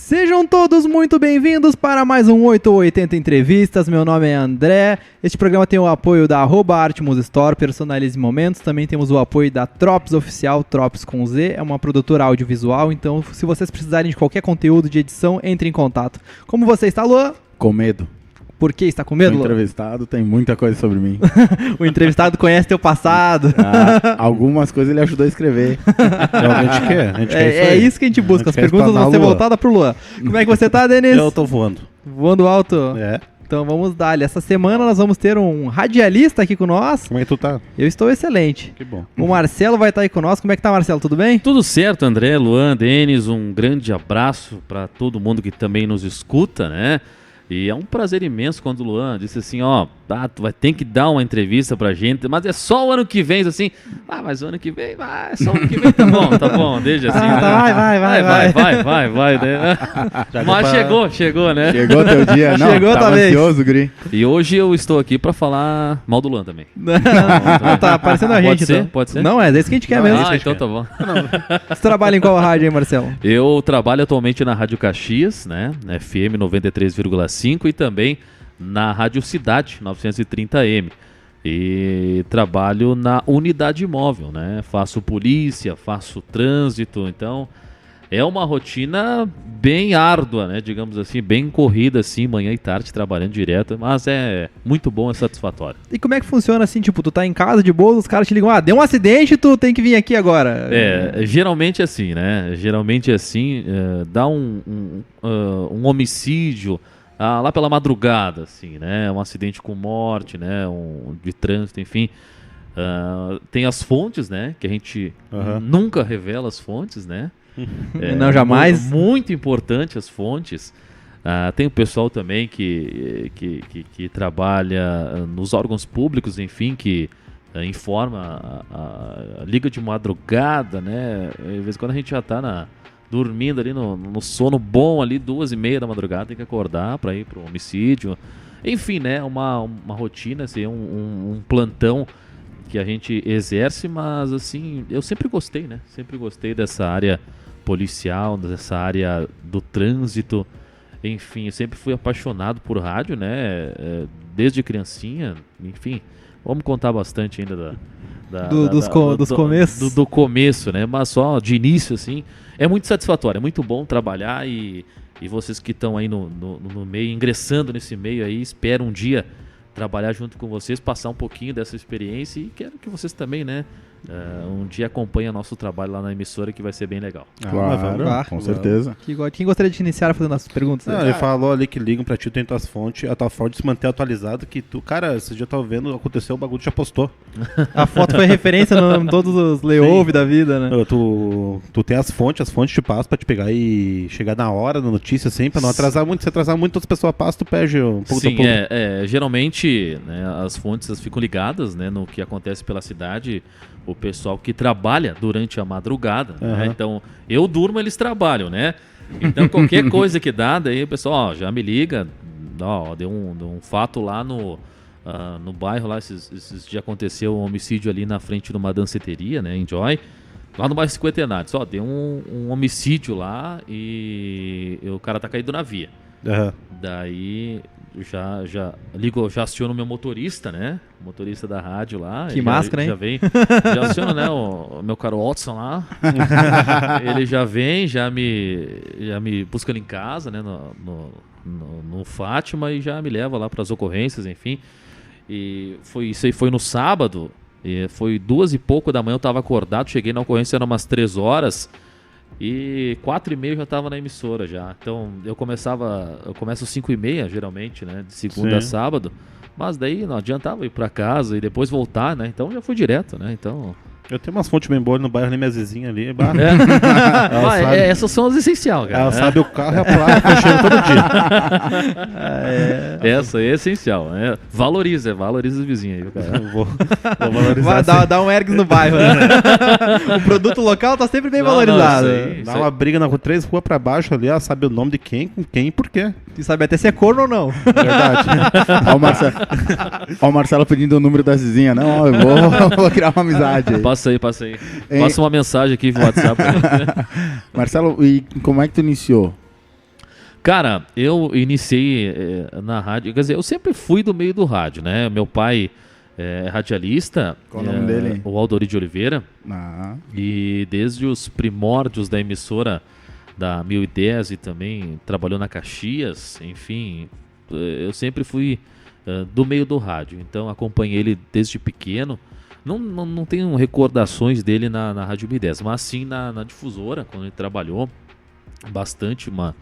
Sejam todos muito bem-vindos para mais um 880 Entrevistas. Meu nome é André. Este programa tem o apoio da @Artemus Store, Personalize Momentos. Também temos o apoio da Trops Oficial, Trops com Z. É uma produtora audiovisual, então se vocês precisarem de qualquer conteúdo de edição, entre em contato. Como você está, Luan? Com medo. Por que está com medo, O entrevistado tem muita coisa sobre mim. O entrevistado conhece teu passado. Algumas coisas ele ajudou a escrever. A gente quer É isso que a gente busca. As perguntas vão ser voltadas pro Luan. Como é que você tá, Denis? Eu tô voando. Voando alto? É. Então vamos dar-lhe. Essa semana nós vamos ter um radialista aqui com nós. Como é que tu tá? Eu estou excelente. Que bom. O Marcelo vai estar aí conosco. Como é que tá, Marcelo? Tudo bem? Tudo certo, André, Luan, Denis, um grande abraço para todo mundo que também nos escuta, né? E é um prazer imenso quando o Luan disse assim, tu vai ter que dar uma entrevista pra gente, mas é só o ano que vem, assim, mas o ano que vem, só o ano que vem, tá bom, deixa assim. Vai, né? Mas chegou, né? Chegou teu dia, não? Chegou, tava ansioso, Gri. E hoje eu estou aqui pra falar mal do Luan também. Não, tá aparecendo a gente, então. Pode ser? Não, é isso que a gente quer mesmo. Então tá bom. Você trabalha em qual rádio aí, Marcelo? Eu trabalho atualmente na Rádio Caxias, né? FM 93,5 e também na Rádio Cidade 930M. E trabalho na unidade móvel, né? Faço polícia, faço trânsito, então é uma rotina bem árdua, né? Digamos assim, bem corrida assim, manhã e tarde trabalhando direto, mas é muito bom, é satisfatório. E como é que funciona assim, tipo, tu tá em casa de boa, os caras te ligam, deu um acidente, tu tem que vir aqui agora. Geralmente é assim, né? Geralmente é assim, dá um homicídio lá pela madrugada, assim, né? Um acidente com morte, né? De trânsito, enfim. Tem as fontes, né? Que a gente nunca revela as fontes, né? Não, jamais. Muito importante as fontes. Tem o pessoal também que trabalha nos órgãos públicos, enfim, que informa a liga de madrugada, né? De vez em quando a gente já tá dormindo ali no sono bom ali, 2h30 da madrugada, tem que acordar para ir pro homicídio. Enfim, né, uma rotina, assim, um plantão que a gente exerce, mas assim, eu sempre gostei, né? Sempre gostei dessa área policial, dessa área do trânsito. Enfim, eu sempre fui apaixonado por rádio, né? Desde criancinha, enfim, vamos contar bastante ainda dos começos. Do começo, né? Mas só de início, assim, é muito satisfatório, é muito bom trabalhar e vocês que estão aí no meio, ingressando nesse meio aí, espero um dia trabalhar junto com vocês, passar um pouquinho dessa experiência e quero que vocês também, né? Um dia acompanhem nosso trabalho lá na emissora, que vai ser bem legal. Claro, com certeza. Quem gostaria de iniciar fazendo as perguntas? Ele falou ali que ligam pra ti, tem tuas fontes, a tua fonte se manter atualizada, que tu, cara, esse dia eu tava vendo, aconteceu, o bagulho já postou. A foto foi referência em todos os layouts da vida, né? Tu tem as fontes te passam pra te pegar e chegar na hora da notícia, assim, pra não atrasar muito. Se atrasar muito, outras pessoas passam, tu perde um pouco do público. Geralmente, né, as fontes ficam ligadas, né, no que acontece pela cidade, o pessoal que trabalha durante a madrugada, né? Então, eu durmo, eles trabalham, né? Então, qualquer coisa que dá, daí o pessoal, já me liga, deu um fato lá no bairro, lá, esses dias aconteceu um homicídio ali na frente de uma danceteria, né, em Joy, lá no bairro Cinquentenário, deu um homicídio lá e o cara tá caído na via. Daí já ligo, já aciono o meu motorista, né? O motorista da rádio lá. Que máscara, hein? Já aciono, né? O meu caro Watson lá. Ele já vem, já me busca ali em casa, né? No Fátima, e já me leva lá para as ocorrências, enfim. E isso aí foi no sábado. E foi 2h pouco da manhã, eu tava acordado, cheguei na ocorrência, eram umas 3 horas. E 4h30 já estava na emissora já. Então eu começo 5h30 geralmente, né? De segunda a sábado. Mas daí não adiantava ir para casa e depois voltar, né? Então já fui direto, né? Então... Eu tenho umas fontes bem boas no bairro ali, minhas vizinhas ali. Essas são as essenciais, cara. Ela sabe o carro e a placa, eu chego todo dia. Essa é essencial, né? Valoriza os vizinhos aí, cara. Vou valorizar. Dá um ergs no bairro, né? O produto local tá sempre bem valorizado. Dá uma briga na 3 ruas pra baixo ali, ela sabe o nome de quem, com quem e por quê. E sabe até se é corno ou não. Verdade. Ó o Marcelo pedindo o número da vizinha. Não, eu vou criar uma amizade aí. Passa aí. Passa uma mensagem aqui no WhatsApp. Marcelo, e como é que tu iniciou? Cara, eu iniciei na rádio, quer dizer, eu sempre fui do meio do rádio, né? Meu pai é radialista, Qual o nome dele? o Aldori de Oliveira, Ah, e desde os primórdios da emissora da 1010 e também trabalhou na Caxias, enfim, eu sempre fui do meio do rádio, então acompanhei ele desde pequeno. Não tenho recordações dele na Rádio 1010, mas sim na difusora, quando ele trabalhou bastante, uma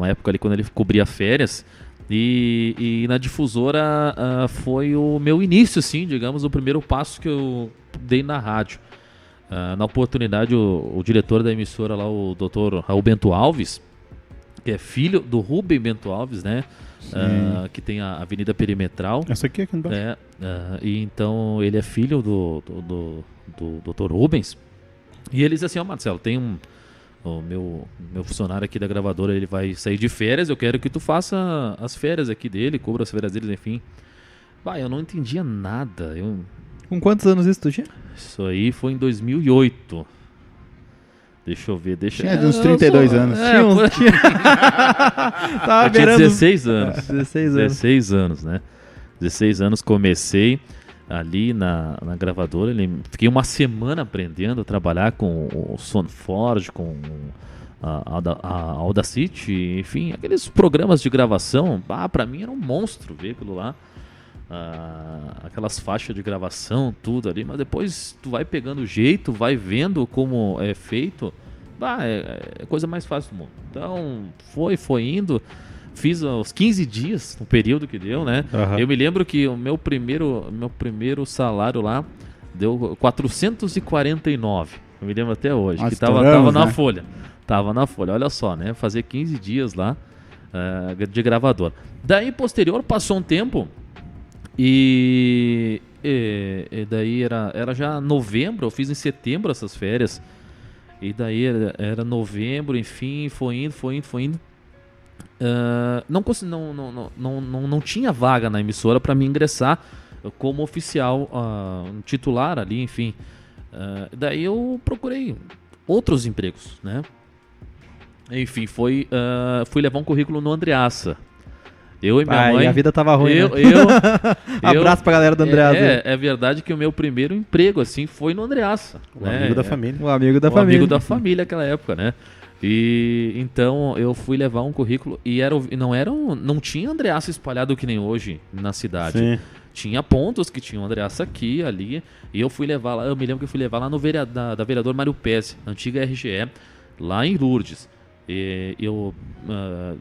época ali quando ele cobria férias. E na difusora foi o meu início, sim, digamos, o primeiro passo que eu dei na rádio. Na oportunidade, o diretor da emissora lá, o Dr. Raul Bento Alves, que é filho do Rubem Bento Alves, né? Que tem a Avenida Perimetral. Essa aqui embaixo. E então ele é filho do Dr. Rubens. E ele diz assim: ó, Marcelo, tem o meu funcionário aqui da gravadora, ele vai sair de férias, eu quero que tu faça as férias aqui dele, cubra as férias dele, enfim. Eu não entendia nada. Com quantos anos isso tu tinha? Isso aí foi em 2008. Deixa eu ver, tinha uns 32 anos. Tava eu tinha beirando 16 anos. 16 anos. 16 anos, né? 16 anos comecei ali na gravadora. Fiquei uma semana aprendendo a trabalhar com o Sonforge, com a Audacity, enfim, aqueles programas de gravação. Pra mim era um monstro ver aquilo lá. Aquelas faixas de gravação, tudo ali, mas depois tu vai pegando o jeito, vai vendo como é feito, é a coisa mais fácil do mundo. Então foi indo, fiz os 15 dias, no período que deu, né? Uhum. Eu me lembro que o meu primeiro salário lá deu 449, eu me lembro até hoje. Nós que tava na folha, olha só, né? Fazer 15 dias lá de gravador. Daí, posterior, passou um tempo. E daí era já novembro, eu fiz em setembro essas férias. E daí era novembro, enfim, foi indo. Não tinha vaga na emissora para me ingressar como oficial, titular ali, enfim. Daí eu procurei outros empregos, né? Enfim, fui levar um currículo no Andreassa. Eu e minha mãe. E a vida tava ruim, né? Abraço pra galera do Andreassa. É verdade que o meu primeiro emprego, assim, foi no Andreassa. O amigo da família. O amigo da O família. amigo da família naquela época, né? E então eu fui levar um currículo e não tinha Andreassa espalhado que nem hoje na cidade. Sim. Tinha pontos que tinham Andreassa aqui, ali. E eu fui levar lá, eu me lembro que eu fui levar lá no da vereador Mário Pes, antiga RGE, lá em Lourdes. E eu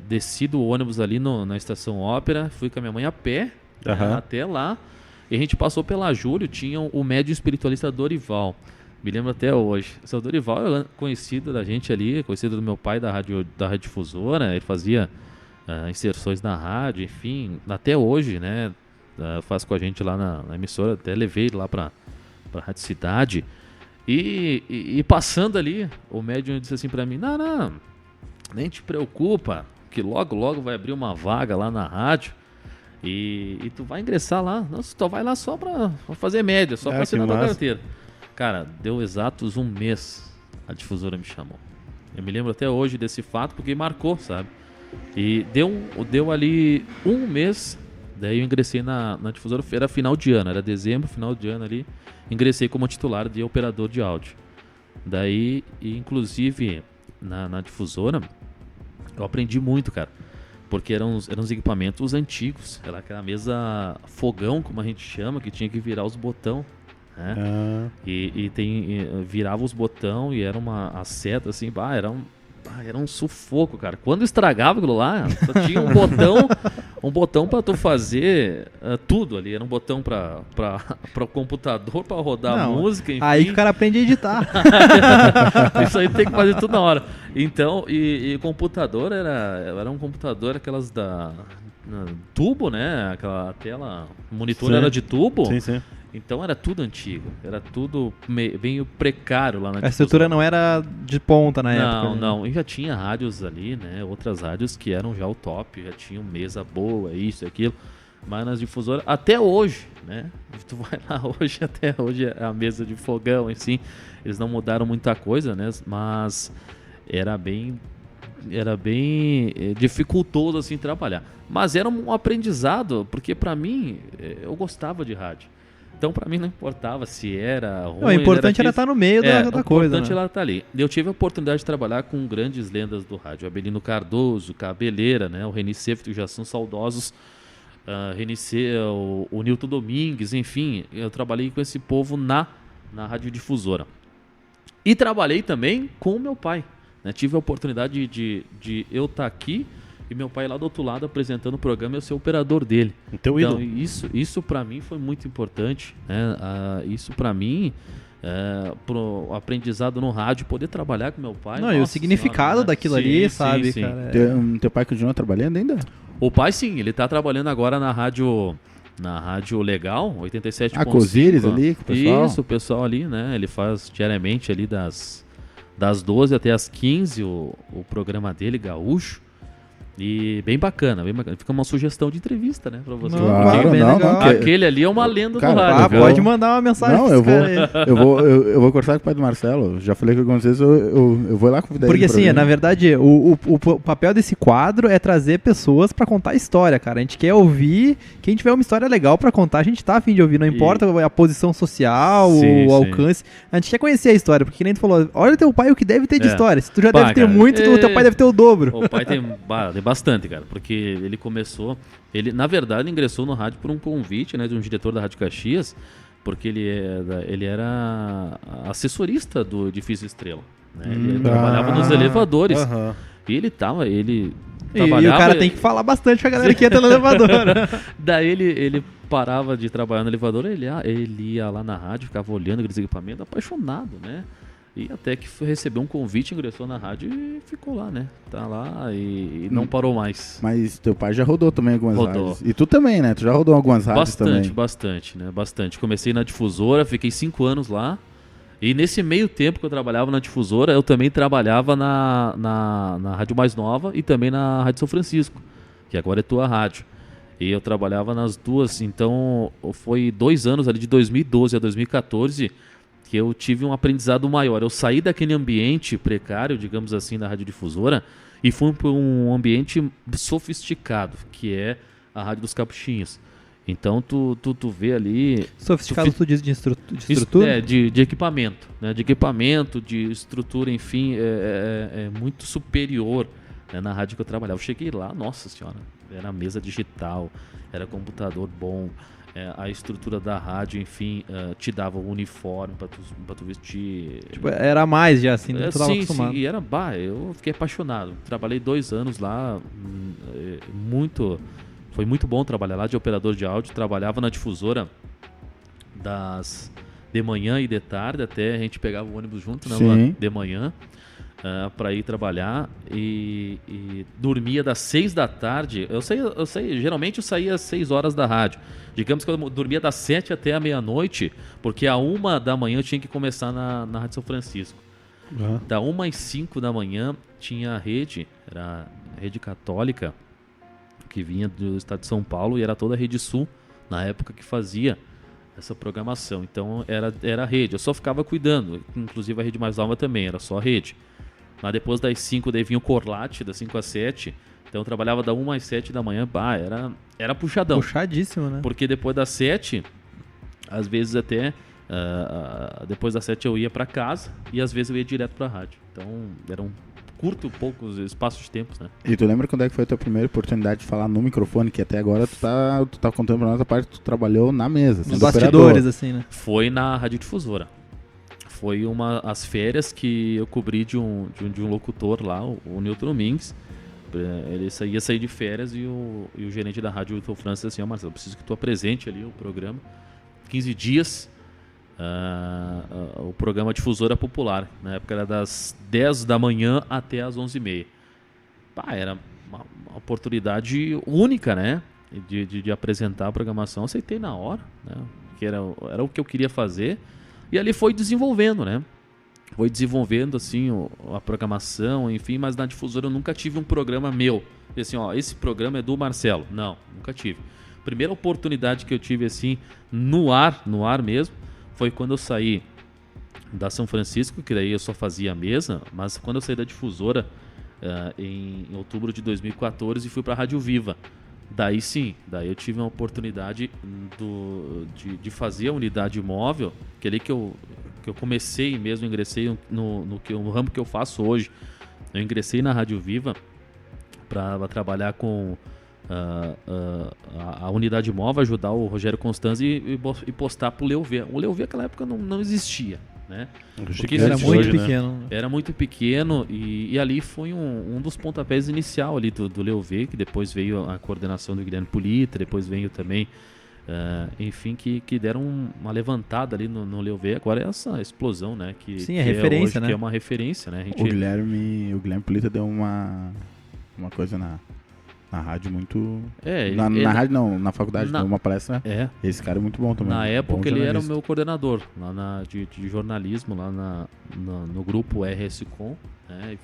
desci do ônibus ali na Estação Ópera, fui com a minha mãe a pé até lá. E a gente passou pela Júlio, tinha o médium espiritualista Dorival. Me lembro até hoje. O seu Dorival é conhecido da gente ali, conhecido do meu pai da radiodifusora. Ele fazia inserções na rádio, enfim, até hoje, né? Faz com a gente lá na emissora, até levei ele lá pra Rádio Cidade. E passando ali, o médium disse assim pra mim: não, nem te preocupa, que logo vai abrir uma vaga lá na rádio e tu vai ingressar lá. Não, tu vai lá só pra fazer média, só pra assinar tua carteira. Cara, deu exatos um mês, a difusora me chamou. Eu me lembro até hoje desse fato, porque marcou, sabe? E deu ali um mês, daí eu ingressei na difusora, era final de ano, era dezembro, final de ano ali, ingressei como titular de operador de áudio. Daí, inclusive, na difusora, eu aprendi muito, cara, porque eram os equipamentos antigos, era aquela mesa fogão, como a gente chama, que tinha que virar os botões, né? Virava os botões e era a seta assim, era um sufoco, cara. Quando estragava aquilo lá, só tinha um botão pra tu fazer tudo ali. Era um botão pra o computador, pra rodar a música, enfim. Aí que o cara aprende a editar. Isso aí tem que fazer tudo na hora. Então, e computador era um computador, aquelas tubo, né? Aquela tela, o monitor era de tubo. Sim. Então era tudo antigo, era tudo meio precário lá na A estrutura não era de ponta na época. Não, e já tinha rádios ali, né, outras rádios que eram já o top, já tinham mesa boa, isso, aquilo, mas nas difusoras, até hoje, né, tu vai lá hoje, até hoje é a mesa de fogão, assim, eles não mudaram muita coisa, né, mas era bem dificultoso assim trabalhar. Mas era um aprendizado, porque para mim eu gostava de rádio. Então para mim não importava se era ruim. O importante era estar no meio da coisa. O importante né? era estar ali. Eu tive a oportunidade de trabalhar com grandes lendas do rádio, Abelino Cardoso, Cabeleira, né, o Reni Sefto, já são saudosos. O Nilton Domingues, enfim, eu trabalhei com esse povo na radiodifusora. E trabalhei também com o meu pai, né? Tive a oportunidade de eu estar aqui e meu pai lá do outro lado apresentando o programa e eu ser o operador dele. Então isso para mim foi muito importante, né? Isso para mim, pro aprendizado no rádio, poder trabalhar com meu pai. Não, e o significado daquilo ali, sabe, sim. cara? Teu pai continua trabalhando ainda? O pai, sim, ele tá trabalhando agora na rádio Legal, 87.5. Com os Íris ali, com o pessoal? Isso, o pessoal ali, né? Ele faz diariamente ali das 12 até as 15 o programa dele, Gaúcho. E bem bacana. Fica uma sugestão de entrevista, né, pra você. Claro, bem não, legal. não, que- Aquele ali é uma lenda Cara, do rádio. viu? Pode mandar uma mensagem Não, pra eu esse cara aí. eu vou conversar com o pai do Marcelo. Já falei que algumas vezes eu vou lá convidar Porque ele pro assim, programa. na verdade, o papel desse quadro é trazer pessoas pra contar a história, cara. A gente quer ouvir, quem tiver uma história legal pra contar, a gente tá a fim de ouvir. Não importa a posição social, Sim, o sim. alcance. A gente quer conhecer a história, porque nem tu falou, olha teu pai o que deve ter de É. história. Se tu já Bah, deve ter cara, muito, o teu pai deve ter o dobro. O pai tem bastante, cara, porque ele começou, ele na verdade ingressou no rádio por um convite, né, de um diretor da Rádio Caxias, porque ele era assessorista do Edifício Estrela, né? Ele trabalhava nos elevadores. Aham. E ele trabalhava. E o cara tem que falar bastante pra galera que entra no elevador. Daí ele parava de trabalhar no elevador, ele ia lá na rádio, ficava olhando aqueles equipamentos, apaixonado, né? E até que recebeu um convite, ingressou na rádio e ficou lá, né? Tá lá e não parou mais. Mas teu pai já rodou também algumas Rodou. rádios. E tu também, né? Tu já rodou algumas rádios também. Bastante, né? Bastante. Comecei na difusora, fiquei 5 anos lá. E nesse meio tempo que eu trabalhava na difusora, eu também trabalhava na Rádio Mais Nova e também na Rádio São Francisco, que agora é tua rádio. E eu trabalhava nas duas, então foi 2 anos ali, de 2012 a 2014, que eu tive um aprendizado maior. Eu saí daquele ambiente precário, digamos assim, da radiodifusora, e fui para um ambiente sofisticado, que é a Rádio dos Capuchinhos. Então tu vê ali... Sofisticado tu diz de estrutura? De equipamento, né? De equipamento, de estrutura, enfim, é muito superior, né, na rádio que eu trabalhava. Eu cheguei lá, nossa senhora, era mesa digital, era computador bom, a estrutura da rádio, enfim, te dava um uniforme pra tu vestir. Tipo, era mais já, assim, tu tava Sim, acostumado. sim, e eu fiquei apaixonado. Trabalhei 2 anos lá, foi muito bom trabalhar lá de operador de áudio. Trabalhava na difusora de manhã e de tarde, até a gente pegava o ônibus junto, né, Sim. de manhã, para ir trabalhar, e dormia das 6 da tarde. Eu sei, geralmente eu saía às 6 horas da rádio. Digamos que eu dormia das 7 até a meia-noite, porque a 1 da manhã eu tinha que começar na Rádio São Francisco. Aham. Da 1 às 5 da manhã tinha a rede, era a rede católica, que vinha do estado de São Paulo, e era toda a Rede Sul, na época, que fazia essa programação. Então era a rede, eu só ficava cuidando, inclusive a Rede Mais Nova também, era só a rede. Mas depois das 5 daí vinha o Corlate, das 5 às 7, então eu trabalhava da 1 às 7 da manhã, era puxadão. Puxadíssimo, né? Porque depois das 7, às vezes até, depois das 7 eu ia para casa, e às vezes eu ia direto para a rádio. Então era um curto poucos espaços de tempo, né? E tu lembra quando é que foi a tua primeira oportunidade de falar no microfone? Que até agora tu tá contando pra nós a parte que tu trabalhou na mesa, Nos sendo bastidores, operador. assim, né? Foi na radiodifusora. Foi as férias que eu cobri de um locutor lá, o Nilton Domingues. Ele ia sair de férias e o gerente da rádio, o Wilton Francis, assim, Marcelo, eu preciso que tu apresente ali o programa. 15 dias, o programa Difusora Popular. Na época era das 10 da manhã até as 11h30. Era uma oportunidade única, né? De apresentar a programação. Aceitei na hora, né? Que era o que eu queria fazer. E ali foi desenvolvendo, né? Foi desenvolvendo, assim, a programação, enfim, mas na difusora eu nunca tive um programa meu. Assim, esse programa é do Marcelo. Não, nunca tive. Primeira oportunidade que eu tive, assim, no ar mesmo, foi quando eu saí da São Francisco, que daí eu só fazia a mesa, mas quando eu saí da difusora, em outubro de 2014 e fui para a Rádio Viva. Daí sim, daí eu tive a oportunidade de fazer a unidade móvel, que ali que eu comecei mesmo, ingressei no ramo que eu faço hoje. Eu ingressei na Rádio Viva para trabalhar com a unidade móvel, ajudar o Rogério Constanzi e postar para o Leo V. O Leo V naquela época não existia, né? Porque era muito pequeno. Era muito pequeno e ali foi um dos pontapés inicial ali do Leo V, que depois veio a coordenação do Guilherme Polita, depois veio também, enfim, que deram uma levantada ali no Leo V. Agora é essa explosão, né? Sim, é referência, hoje, né? Que é uma referência, né? O Guilherme Polita deu uma coisa na rádio muito... Na rádio não, na faculdade, deu uma palestra. Esse cara é muito bom também. Na época ele era o meu coordenador lá de jornalismo, lá no grupo RS-Com, né?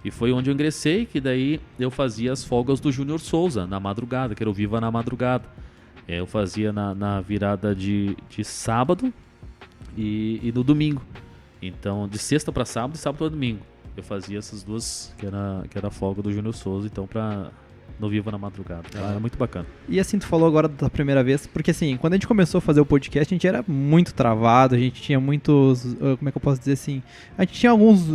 E foi onde eu ingressei, que daí eu fazia as folgas do Júnior Souza, na madrugada, que era o Viva na madrugada. Eu fazia na virada de sábado e no domingo. Então, de sexta para sábado e sábado para domingo. Eu fazia essas duas, que era a folga do Júnior Souza, então no Viva na madrugada. Era muito bacana. E assim, tu falou agora da primeira vez, porque assim, quando a gente começou a fazer o podcast, a gente era muito travado, a gente tinha muitos, como é que eu posso dizer assim, a gente tinha algumas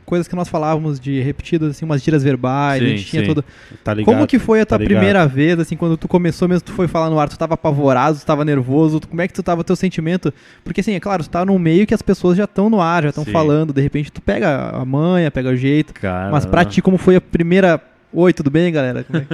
coisas que nós falávamos de repetidas, assim, umas tiras verbais, a gente tinha tudo. Tá ligado, como que foi a tua primeira vez, assim, quando tu começou mesmo, tu foi falar no ar, tu tava apavorado, tu tava nervoso, como é que tu tava o teu sentimento? Porque assim, é claro, tu tá num meio que as pessoas já estão no ar, já estão falando, de repente tu pega a manha, pega o jeito, mas pra ti, como foi a primeira... Oi, tudo bem, galera? Como é que...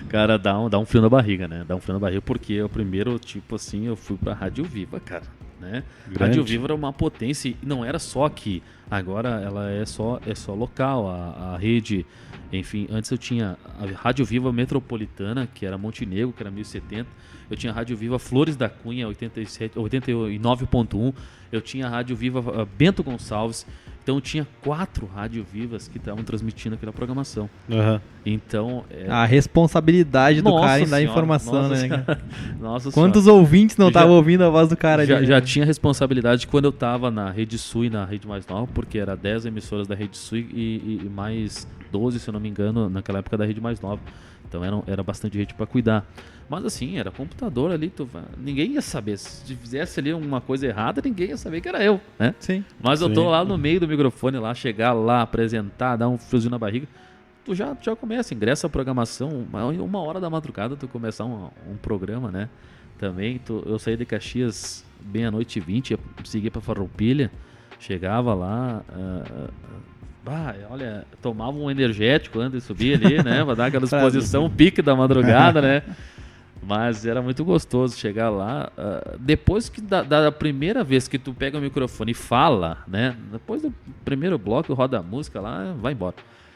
Cara, dá um frio na barriga, né? Dá um frio na barriga porque o primeiro, tipo assim, eu fui pra Rádio Viva, cara, né? Rádio Viva era uma potência e não era só aqui. Agora ela é só local, a rede, enfim, antes eu tinha a Rádio Viva Metropolitana, que era Montenegro, que era 1070. Eu tinha a Rádio Viva Flores da Cunha, 89.1. Eu tinha a Rádio Viva Bento Gonçalves. Então tinha 4 Rádio Vivas que estavam transmitindo aquela programação. Então... A responsabilidade do cara em dar informação, né? Nossa Quantos ouvintes não estavam ouvindo a voz do cara ali? Já tinha responsabilidade quando eu estava na Rede Sul e na Rede Mais Nova, porque era 10 emissoras da Rede Sul e mais 12, se eu não me engano, naquela época da Rede Mais Nova. Então era bastante gente para cuidar. Mas assim, era computador ali, ninguém ia saber. Se fizesse ali uma coisa errada, ninguém ia saber que era eu, né? Sim. Mas eu tô lá no meio do microfone, lá, chegar lá, apresentar, dar um friozinho na barriga. Tu já começa, ingressa a programação, 1h da madrugada tu começar um programa, né? Também, eu saí de Caxias bem à noite 20, segui pra Farroupilha, chegava lá... olha, tomava um energético antes de subir ali, né? Pra dar aquela exposição, pique da madrugada, né? Mas era muito gostoso chegar lá. Depois da primeira vez que tu pega o microfone e fala, né? Depois do primeiro bloco, roda a música lá, vai embora.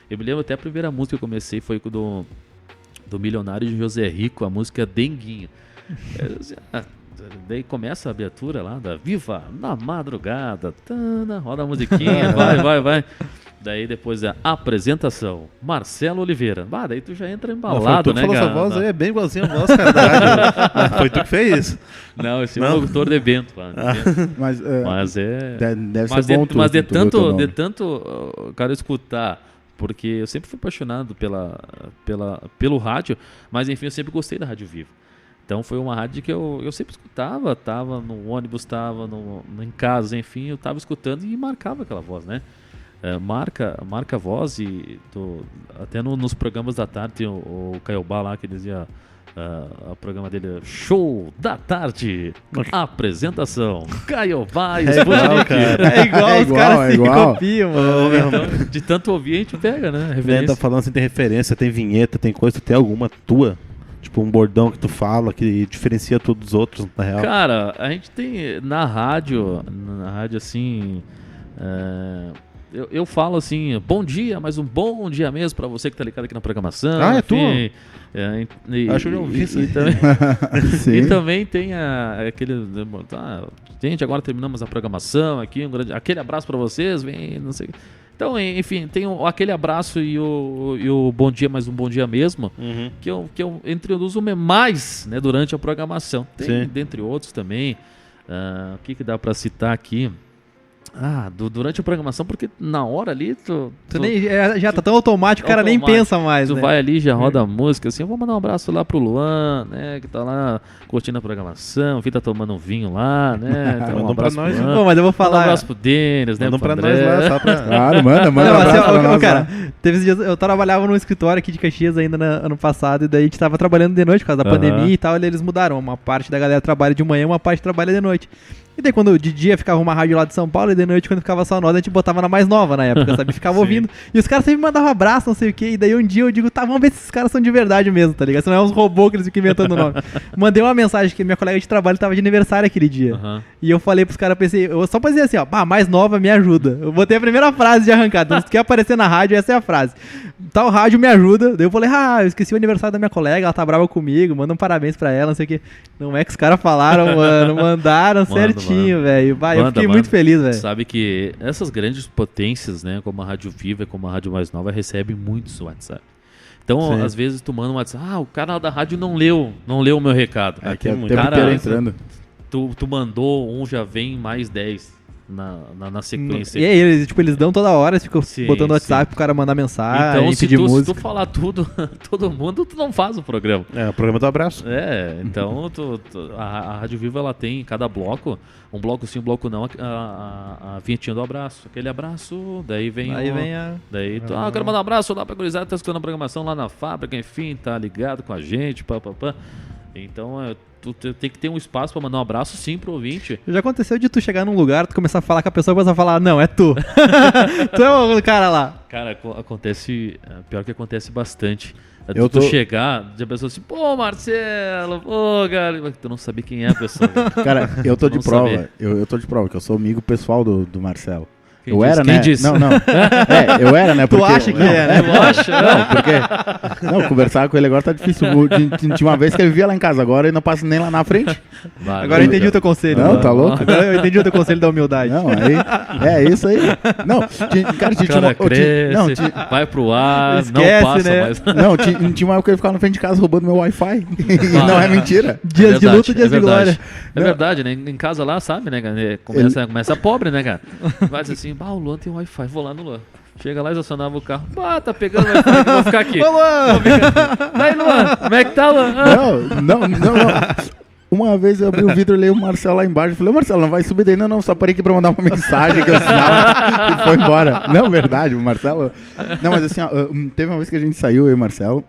Eu me lembro até a primeira música que eu comecei foi do Milionário de José Rico, a música Denguinho. Daí começa a abertura lá da Viva na madrugada. Roda a musiquinha, vai. Daí depois a apresentação, Marcelo Oliveira. Daí tu já entra embalado, né, cara? Essa voz aí é bem igualzinha a voz, cara, da rádio. Foi tu que fez? Não, esse é o locutor de Bento lá. Mas deve ser bom mas de tanto cara escutar, porque eu sempre fui apaixonado pelo rádio, mas enfim, eu sempre gostei da Rádio Viva. Então foi uma rádio que eu sempre escutava, tava no ônibus, tava em casa, enfim, eu tava escutando e marcava aquela voz, né? Marca a voz e até nos programas da tarde tem o Caiobá lá que dizia o programa dele, Show da Tarde, apresentação, Caiobá e Sputnik. Os caras se copiam, mano. Então, de tanto ouvir a gente pega, né? Tá falando assim, tem referência, tem vinheta, tem coisa, tu tem alguma tua? Tipo um bordão que tu fala que diferencia todos os outros, na real? Cara, a gente tem na rádio assim... Eu falo assim, bom dia, mas um bom dia mesmo pra você que tá ligado aqui na programação. É tu? Acho que eu já ouvi isso. E também tem aquele... gente, agora terminamos a programação aqui, aquele abraço pra vocês, vem, não sei... Então, enfim, tem aquele abraço e o bom dia, mas um bom dia mesmo, que eu introduzo mais, né, durante a programação. Tem, dentre outros também, o que dá pra citar aqui? Durante a programação, porque na hora ali tu nem, já tá tão automático, o cara nem pensa mais, tu vai ali, já roda a música, assim, eu vou mandar um abraço lá pro Luan, né, que tá lá curtindo a programação, o Fih tá tomando um vinho lá, né, então um abraço pra nós. pro Luan, não, mas eu vou falar... Um abraço pro Denis, né, pro pra nós lá, só pra... Claro, manda não, um abraço pra nós, cara, teve esses dias, eu trabalhava num escritório aqui de Caxias ainda ano passado, e daí a gente tava trabalhando de noite por causa da pandemia e tal, e eles mudaram, uma parte da galera trabalha de manhã, uma parte trabalha de noite. E daí quando de dia ficava uma rádio lá de São Paulo e de noite quando ficava só nós, a gente botava na mais nova na época, sabe? Ficava ouvindo. E os caras sempre mandavam abraço, não sei o que. E daí um dia eu digo, tá, vamos ver se esses caras são de verdade mesmo, tá ligado? Se não é uns robôs que eles ficam inventando o nome. Mandei uma mensagem que minha colega de trabalho tava de aniversário aquele dia. E eu falei pros caras, eu só pra dizer assim, ó, mais nova me ajuda. Eu botei a primeira frase de arrancada. Então, se tu quer aparecer na rádio, essa é a frase. Tal rádio me ajuda. Daí eu falei, eu esqueci o aniversário da minha colega, ela tá brava comigo, manda um parabéns pra ela, não sei o que. Não é que os caras falaram, mano, mandaram certinho, velho. Eu fiquei muito feliz, velho. Sabe que essas grandes potências, né, como a Rádio Viva e como a Rádio Mais Nova, recebem muitos WhatsApp. Então, às vezes, tu manda um WhatsApp, o cara da rádio não leu o meu recado. Aqui é muito cara entrando. Tu mandou já vem mais 10 na sequência. E aí, eles dão toda hora, ficam botando o WhatsApp pro cara mandar mensagem, então, pedir música. Se tu falar tudo, todo mundo, tu não faz o programa. O programa do abraço. Então a Rádio Viva, ela tem em cada bloco, um bloco sim, um bloco não, a vinhetinha do abraço. Aquele abraço, daí vem Daí eu quero mandar um abraço lá pra gurizada, tá escutando a programação lá na fábrica, enfim, tá ligado com a gente, pá. Então, tu tem que ter um espaço pra mandar um abraço sim pro ouvinte. Já aconteceu de tu chegar num lugar, tu começar a falar com a pessoa e começar a falar, não, é tu. Tu é o cara lá. Cara, acontece, pior que acontece bastante. Tu chegar, de a pessoa assim, pô, Marcelo, pô, cara, tu não sabe quem é a pessoa. Cara, eu tô de prova, eu tô de prova, que eu sou amigo pessoal do Marcelo. Quem disse? Não. Eu era, né? Porque, tu acha que né? Tu acha? Não, porque... Não, conversar com ele agora tá difícil. Tinha uma vez que ele vivia lá em casa, agora ele não passa nem lá na frente. Agora eu entendi o teu conselho. Não, tá louco? Agora eu entendi o teu conselho da humildade. Não, é isso aí. Não, cara, cresce, vai pro ar, esquece, não passa, né? Mais. Não, tinha uma época que ele ficava na frente de casa roubando meu Wi-Fi. E não é mentira. Dias de luta, dias de glória. É verdade, né? Em casa lá, sabe, né? Começa pobre, né, cara? Vai assim, o Luan tem Wi-Fi, vou lá no Luan. Chega lá e estacionava o carro. Tá pegando Wi-Fi, vou ficar aqui. Ô, Luan! Vai, Luan! Como é que tá, Luan? Não. Uma vez eu abri o vidro e olhei o Marcelo lá embaixo. Falei, Marcelo, não vai subir daí? Não, só parei aqui pra mandar uma mensagem que eu assinava e foi embora. Não, verdade, o Marcelo... Não, mas assim, teve uma vez que a gente saiu, eu e o Marcelo.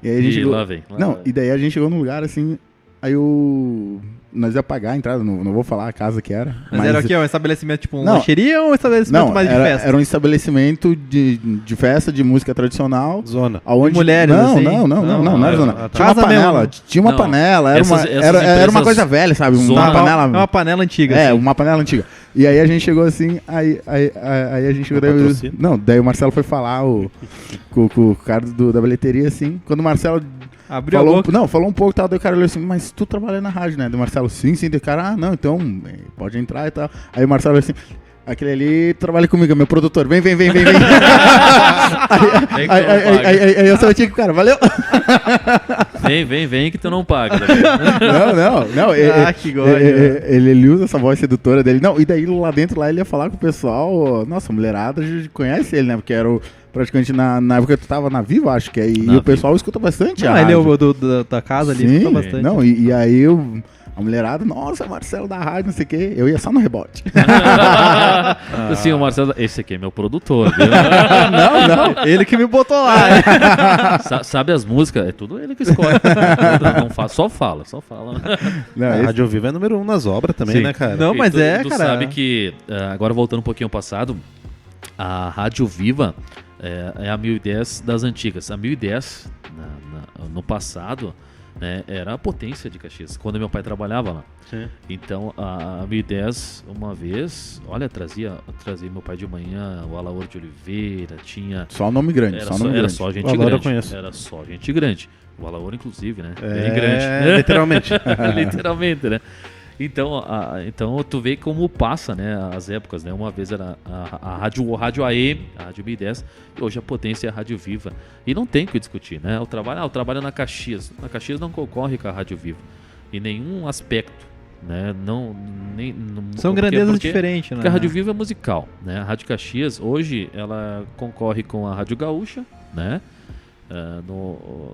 E aí a gente lá vem. E daí a gente chegou num lugar assim, aí nós ia pagar a entrada, não vou falar a casa que era. Mas era o quê? Um estabelecimento tipo lancheria ou um estabelecimento mais de festa? Era um estabelecimento de festa, de música tradicional. Zona. Aonde... Mulheres, não, assim? Não era zona. Tinha uma panela. Tinha uma panela. Era uma coisa velha, sabe? Uma panela... É uma panela antiga. É, assim. Uma panela antiga. E aí a gente chegou assim, aí a gente chegou... Daí o Marcelo foi falar com o cara da bilheteria, assim. Quando o Marcelo... Abriu a boca. Falou um pouco e tal, daí o cara olhou assim, mas tu trabalha na rádio, né? Do Marcelo, sim, daí o cara, não, então pode entrar e tal. Aí o Marcelo olhou assim, aquele ali trabalha comigo, é meu produtor, vem. Aí eu só tinha que, cara, valeu. Vem que tu não paga. Não. Que gosto. Ele usa essa voz sedutora dele. Não, e daí lá dentro, ele ia falar com o pessoal, nossa, a mulherada conhece ele, né? Porque era praticamente na época que tu tava na Viva, acho que aí o pessoal escuta bastante. Ele é o da casa ali, sim, escuta bastante. Não, e aí a mulherada, nossa, Marcelo da rádio, não sei o quê. Eu ia só no rebote. Assim, o Marcelo, esse aqui é meu produtor, viu? Não. Ele que me botou lá. Sabe as músicas? É tudo ele que escolhe. Não fala, só fala. Não, a Rádio Viva é número 1 nas obras também, né, cara? Não, mas tu cara. sabe que, agora voltando um pouquinho ao passado, a Rádio Viva é a 1010 das antigas. A 1010, no passado... né, era a potência de Caxias, quando meu pai trabalhava lá. Sim. Então, a 1010, uma vez, olha, trazia meu pai de manhã, o Alaor de Oliveira, tinha... Só nome grande, Era só gente grande. Eu conheço. Era só gente grande. O Alaor, inclusive, né? Bem grande. Literalmente. Literalmente, né? Então tu vê como passa, né, as épocas, né? Uma vez era a rádio AM, a Rádio 1010, e hoje a potência é a Rádio Viva. E não tem o que discutir, né? O trabalho na Caxias. Na Caxias não concorre com a Rádio Viva. Em nenhum aspecto. né? São grandezas diferentes, né? Porque a Rádio Viva é musical, né? A Rádio Caxias, hoje, ela concorre com a Rádio Gaúcha, né?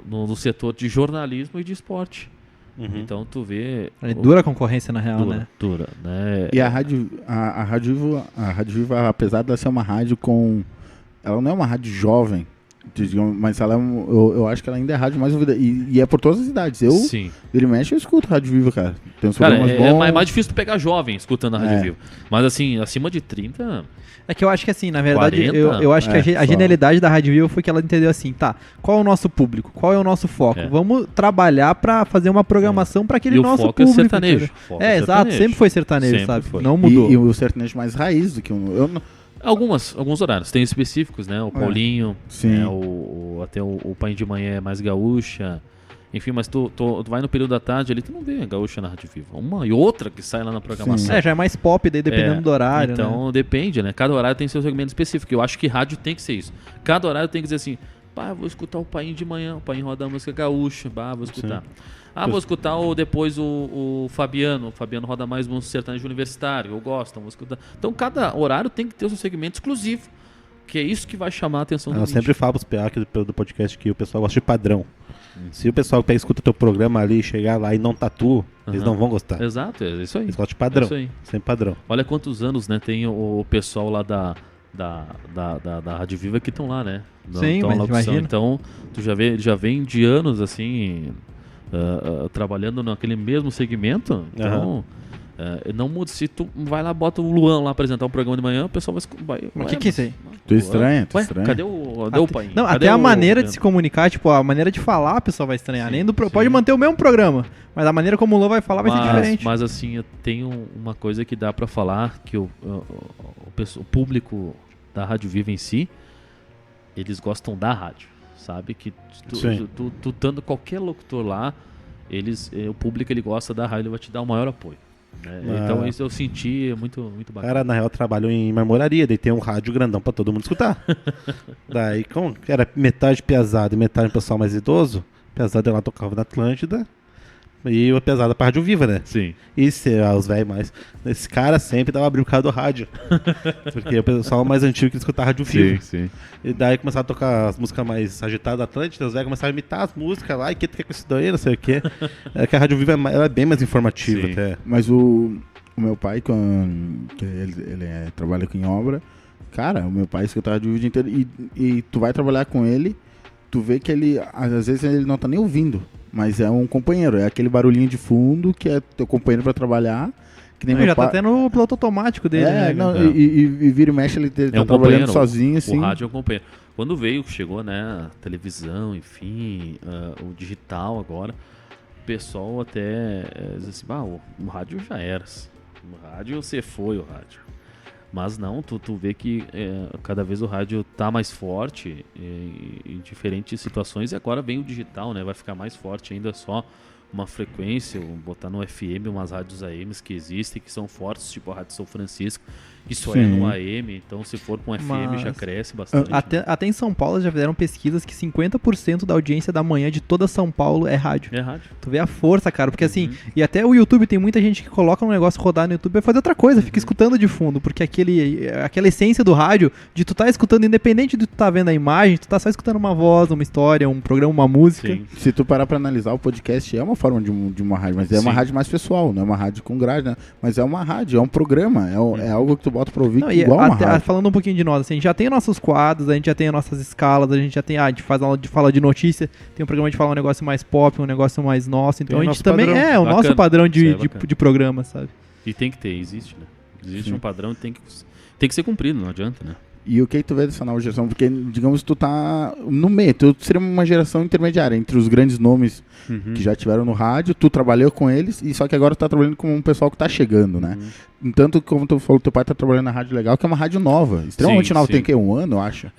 No setor de jornalismo e de esporte. Então tu vê... É dura concorrência, na real, né? Dura, né? E a Rádio Viva, apesar de ela ser uma rádio com... Ela não é uma rádio jovem, mas ela eu acho que ela ainda é a rádio mais ouvida. E é por todas as idades. Sim. Vira e mexe, eu escuto Rádio Viva, cara. Tem uns Cara, programas bons. é mais difícil tu pegar jovem escutando a Rádio Viva. Mas assim, acima de 30... É que eu acho que assim, na verdade, 40? eu acho que a só. genialidade da Rádio Viva foi que ela entendeu assim, tá, qual é o nosso público? Qual é o nosso foco? É. Vamos trabalhar pra fazer uma programação pra aquele E o nosso foco é público. sertanejo. entendeu? Foco é Exato, sertanejo. sempre foi sertanejo, Sempre sabe? foi. Não mudou. E o sertanejo mais raiz do que Alguns horários, tem específicos, né? O Paulinho, Sim. né? Até o Pai de Manhã é mais gaúcha. Enfim, mas tu vai no período da tarde ali, tu não vê a gaúcha na Rádio Viva. Uma e outra que sai lá na programação. Já é mais pop, daí dependendo do horário, né? Então depende, né? Cada horário tem seu segmento específico. Eu acho que rádio tem que ser isso. Cada horário tem que dizer assim, pá, vou escutar o Pai de Manhã, o Pai roda a música gaúcha, vou escutar. Vou escutar depois o Fabiano. O Fabiano roda mais um sertanejo universitário. Eu gosto, vou escutar. Então cada horário tem que ter o seu segmento exclusivo. Que é isso que vai chamar a atenção do Eu ouvinte. sempre falo pros PA do podcast que o pessoal gosta de padrão. Se o pessoal que escuta teu programa ali, chegar lá e não tatua, eles não vão gostar. Exato, é isso aí. Eles gostam de padrão. É isso aí. Sempre padrão. Olha quantos anos, né? Tem o pessoal lá da Rádio Viva que estão lá, né? Sim, Tão mas na locução. imagina. Então, tu já vem de anos, assim, trabalhando naquele mesmo segmento. Então, não muda. Se tu vai lá, bota o Luan lá apresentar um programa de manhã, o pessoal vai... Mas o que é isso aí? Tu estranha, tu Ué, estranha. cadê o pai? Não, Cadê até a o maneira de Fabiano? se comunicar, tipo, a maneira de falar, a pessoa vai estranhar. Sim, Nem do sim. pode manter o mesmo programa, mas a maneira como o Luan vai falar vai ser diferente. Mas assim, eu tenho uma coisa que dá pra falar, que o público da Rádio Viva em si, eles gostam da rádio, sabe? Que tu estando qualquer locutor lá, o público ele gosta da rádio, ele vai te dar o maior apoio. Né? Então isso eu senti muito, muito O bacana. cara, na real, trabalhou em marmoraria, daí tem um rádio grandão pra todo mundo escutar. Daí, como era metade pesado e metade pessoal mais idoso, pesado ela tocava na Atlântida e o pesado pra Rádio Viva, né? Sim. E os velhos mais. Esse cara sempre dava brilho por causa do rádio. Porque o pessoal mais antigo que escutava Rádio Viva. Sim. E daí começava a tocar as músicas mais agitadas da Atlântida, os velhos começaram a imitar as músicas lá, e que tu quer com isso daí, não sei o quê. É que a Rádio Viva ela é bem mais informativa Sim. até. Mas o meu pai, que ele trabalha aqui em obra, cara, o meu pai escutava Rádio Viva o dia inteiro, e tu vai trabalhar com ele, tu vê que ele, às vezes ele não tá nem ouvindo, mas é um companheiro, é aquele barulhinho de fundo que é teu companheiro pra trabalhar. Que nem Não, meu já pai. tá tendo o piloto automático dele, né? Não, É. e vira e mexe, ele tá um trabalhando companheiro, sozinho, assim. O rádio é um companheiro. Quando chegou, né, a televisão, enfim, o digital agora, o pessoal até diz assim, o rádio já era. O rádio você foi o rádio. Mas não, tu vê que cada vez o rádio tá mais forte em diferentes situações, e agora vem o digital, né? Vai ficar mais forte ainda, só uma frequência, botar no FM umas rádios AMs que existem, que são fortes, tipo a Rádio São Francisco, que só é no AM, então se for para um FM já cresce bastante. Até em São Paulo já fizeram pesquisas que 50% da audiência da manhã de toda São Paulo é rádio. É rádio. Tu vê a força, cara, porque assim, e até o YouTube, tem muita gente que coloca um negócio rodar no YouTube e vai fazer outra coisa, fica escutando de fundo, porque aquela essência do rádio, de tu tá escutando, independente de tu tá vendo a imagem, tu tá só escutando uma voz, uma história, um programa, uma música. Sim. Se tu parar pra analisar, o podcast é uma forma de uma rádio, mas é uma Sim. rádio mais pessoal, não é uma rádio com grade, né? Mas é uma rádio, é um programa, é algo que tu bota pra ouvir Não, e igual uma até, rádio. falando um pouquinho de nós, assim, a gente já tem nossos quadros, a gente já tem as nossas escalas, a gente já tem, a gente faz aula de fala de notícia, tem um programa de falar um negócio mais pop, um negócio mais nosso, então Tem a o gente nosso também padrão. o Bacana. nosso padrão Isso é de bacana. programa, sabe? E tem que ter, existe, né? Existe Sim. um padrão, tem que ser cumprido, não adianta, né? E o que tu vê dessa nova geração? Porque, digamos, tu tá no meio, tu seria uma geração intermediária entre os grandes nomes que já tiveram no rádio, tu trabalhou com eles, e só que agora tu tá trabalhando com um pessoal que tá chegando, né? Tanto como tu falou, teu pai tá trabalhando na Rádio Legal, que é uma rádio nova, extremamente Sim, nova, sim. tem que 1 ano, eu acho.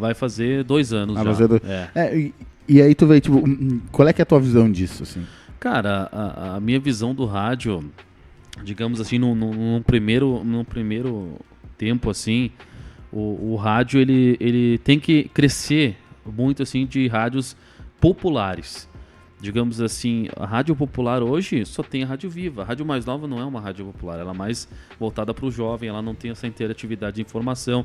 Vai fazer 2 anos já. Vai fazer É. E aí tu vê, tipo, qual é que é a tua visão disso, assim? Cara, a minha visão do rádio, digamos assim, num primeiro tempo, assim, o rádio ele tem que crescer muito, assim, de rádios populares. digamos assim, a rádio popular hoje só tem a Rádio Viva. A rádio mais nova não é uma rádio popular, ela é mais voltada para o jovem, ela não tem essa interatividade de informação.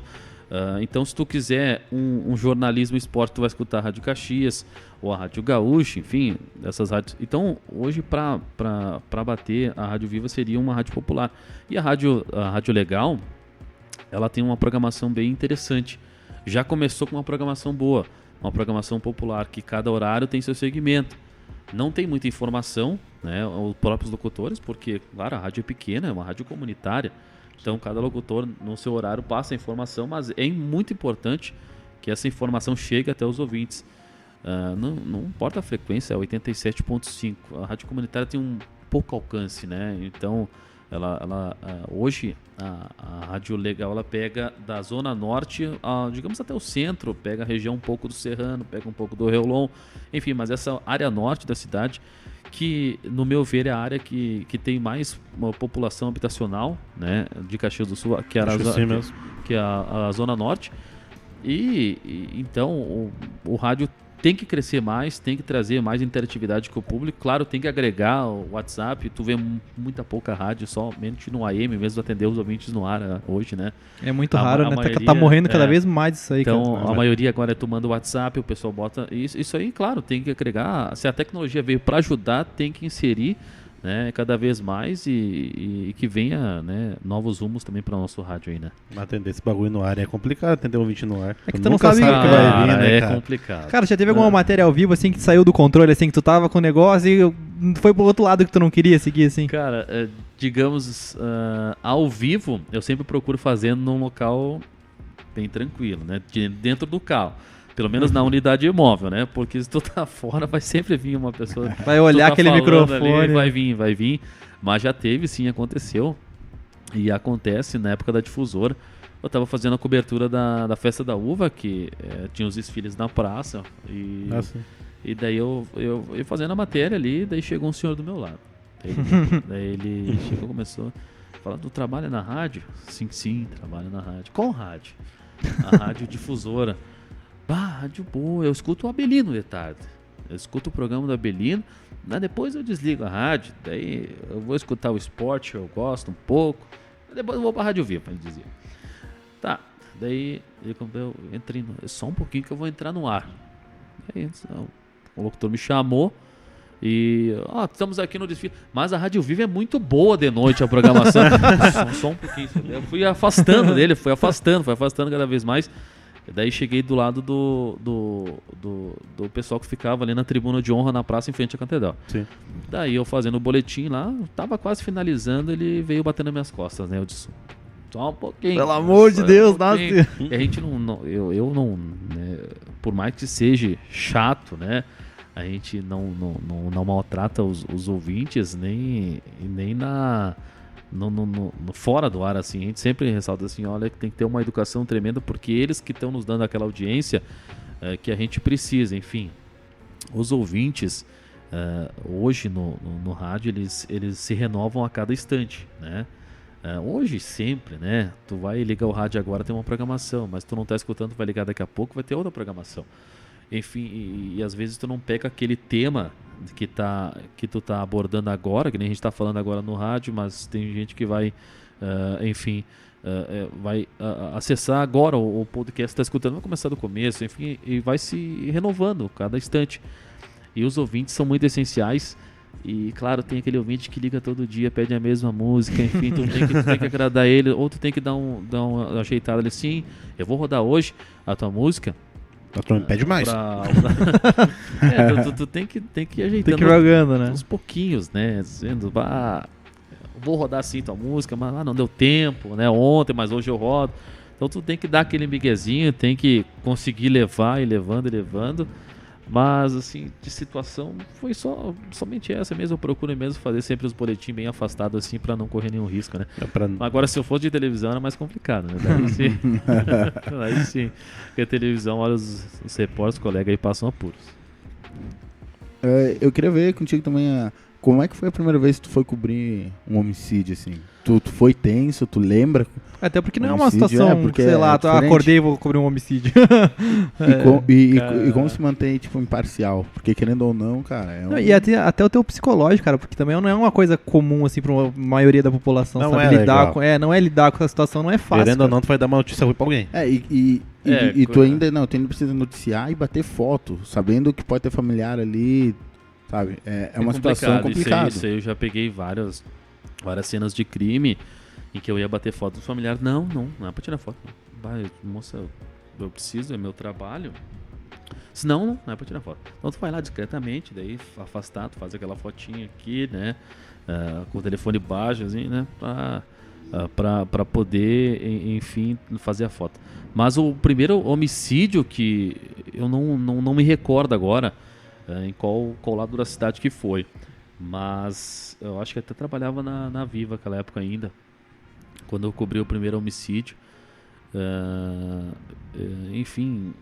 Então, se tu quiser um jornalismo esporte, tu vai escutar a Rádio Caxias ou a Rádio Gaúcha, enfim, essas rádios. Então, hoje, para bater, a Rádio Viva seria uma rádio popular. E a Rádio Legal, ela tem uma programação bem interessante. Já começou com uma programação boa, uma programação popular, que cada horário tem seu segmento. Não tem muita informação, né, os próprios locutores, porque, claro, a rádio é pequena, é uma rádio comunitária. Então, cada locutor, no seu horário, passa a informação, mas é muito importante que essa informação chegue até os ouvintes. Não importa a frequência, é 87.5. A rádio comunitária tem um pouco alcance, né? Então, hoje, a Rádio Legal, ela pega da Zona Norte, digamos, até o centro, pega a região um pouco do Serrano, pega um pouco do Reolon, enfim, mas essa área norte da cidade, que, no meu ver, é a área que tem mais uma população habitacional, né, de Caxias do Sul, que é a Zona Norte. Então, o rádio tem que crescer mais, tem que trazer mais interatividade com o público. Claro, tem que agregar o WhatsApp. Tu vê muita pouca rádio, somente no AM mesmo, atender os ouvintes no ar hoje, né? É muito raro, né? Tá morrendo cada vez mais isso aí. Então, a maioria agora é tu manda o WhatsApp, o pessoal bota... Isso aí, claro, tem que agregar. Se a tecnologia veio para ajudar, tem que inserir, né, cada vez mais e que venha, né, novos rumos também para o nosso rádio aí, né? Atender esse bagulho no ar é complicado, atender um ouvinte no ar. É que tu nunca sabe o que vai vir, né, é cara? complicado. Cara, já teve alguma matéria ao vivo, assim, que saiu do controle, assim, que tu tava com o negócio e foi pro outro lado que tu não queria seguir, assim? Cara, digamos, ao vivo, eu sempre procuro fazer num local bem tranquilo, né? Dentro do carro. Pelo menos na unidade imóvel, né? Porque se tu tá fora, vai sempre vir uma pessoa... Vai olhar aquele microfone. Ali, vai vir. Mas já teve, sim, aconteceu. E acontece na época da difusora. Eu tava fazendo a cobertura da Festa da Uva, que tinha os desfiles na praça. E daí eu fazendo a matéria ali, daí chegou um senhor do meu lado. Daí ele chegou e começou a falar: tu trabalha na rádio? Sim, trabalho na rádio. Qual rádio? A rádio difusora. Rádio boa, eu escuto o Abelino de tarde. Eu escuto o programa do Abelino, depois eu desligo a rádio, daí eu vou escutar o esporte, eu gosto um pouco, depois eu vou pra Rádio Viva, ele dizia. Tá, daí eu entrei, só um pouquinho que eu vou entrar no ar. Daí o locutor me chamou e, estamos aqui no desfile, mas a Rádio Viva é muito boa de noite, a programação. só um pouquinho, eu fui afastando dele, fui afastando cada vez mais. Daí cheguei do lado do pessoal que ficava ali na tribuna de honra na praça em frente à catedral. Sim. Daí eu fazendo o boletim lá, tava quase finalizando, ele veio batendo nas minhas costas, né? Eu disse: só um pouquinho. Pelo amor de Deus, nossa. E a gente eu não, né, por mais que seja chato, né? A gente não maltrata os ouvintes, nem no fora do ar, assim. A gente sempre ressalta assim: olha, que tem que ter uma educação tremenda, porque eles que estão nos dando aquela audiência que a gente precisa. Enfim, os ouvintes hoje no rádio, eles se renovam a cada instante, né? Hoje sempre, né? Tu vai ligar o rádio agora, tem uma programação, mas tu não tá escutando, tu vai ligar daqui a pouco, vai ter outra programação. Enfim, e às vezes tu não pega aquele tema que tu tá abordando agora, que nem a gente tá falando agora no rádio, mas tem gente que vai, vai acessar agora o podcast, tá escutando, vai começar do começo, enfim, e vai se renovando cada instante. E os ouvintes são muito essenciais. E claro, tem aquele ouvinte que liga todo dia, pede a mesma música, enfim, tu tem que agradar ele, ou tu tem que dar uma ajeitada ali. Sim, eu vou rodar hoje a tua música. Tu me pede mais. Tu tem que ajeitando. Tem que ir jogando, né? Uns pouquinhos, né? Dizendo, vou rodar assim tua música, mas não deu tempo, né? Ontem, mas hoje eu rodo. Então tu tem que dar aquele miguezinho, tem que conseguir levar e levando. Mas, assim, de situação, foi somente essa mesmo. Eu procuro mesmo fazer sempre os boletins bem afastados, assim, pra não correr nenhum risco, né? Agora, se eu fosse de televisão, era mais complicado, né? Daí sim. Porque a televisão, olha, os repórteres, os colegas aí passam apuros. Eu queria ver contigo também, como é que foi a primeira vez que tu foi cobrir um homicídio, assim? tu foi tenso, tu lembra? Até porque não é uma Homicídio, situação, porque sei é lá, diferente. acordei e vou cobrir um homicídio. E como se mantém, tipo, imparcial? Porque querendo ou não, cara, é um... Não, e até o teu psicológico, cara, porque também não é uma coisa comum, assim, pra uma maioria da população, Não sabe? é Lidar legal. com, não é lidar com essa situação, não é fácil. Querendo ou cara. não, tu vai dar uma notícia ruim pra alguém. E tu ainda precisa noticiar e bater foto, sabendo que pode ter familiar ali, sabe? É uma situação complicada. Isso aí eu já peguei várias cenas de crime em que eu ia bater foto do familiar. Não é pra tirar foto. Vai, moça, eu preciso, é meu trabalho. Senão, não é pra tirar foto. Então tu vai lá discretamente, daí afastado, faz aquela fotinha aqui, né? Com o telefone baixo, assim, né? Pra poder, enfim, fazer a foto. Mas o primeiro homicídio que eu não me recordo agora em qual lado da cidade que foi. Mas eu acho que até trabalhava na Viva naquela época ainda. Quando eu cobri o primeiro homicídio. Enfim,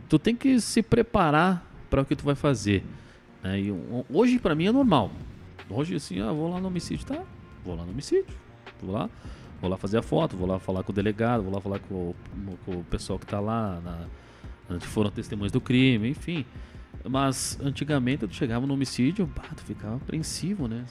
tu tem que se preparar para o que tu vai fazer, né? E hoje para mim é normal. Hoje assim, vou lá no homicídio, tá? Vou lá no homicídio, vou lá fazer a foto, vou lá falar com o delegado, vou lá falar com o pessoal que tá lá, onde foram testemunhas do crime, enfim. Mas antigamente tu chegava no homicídio, tu ficava apreensivo, né?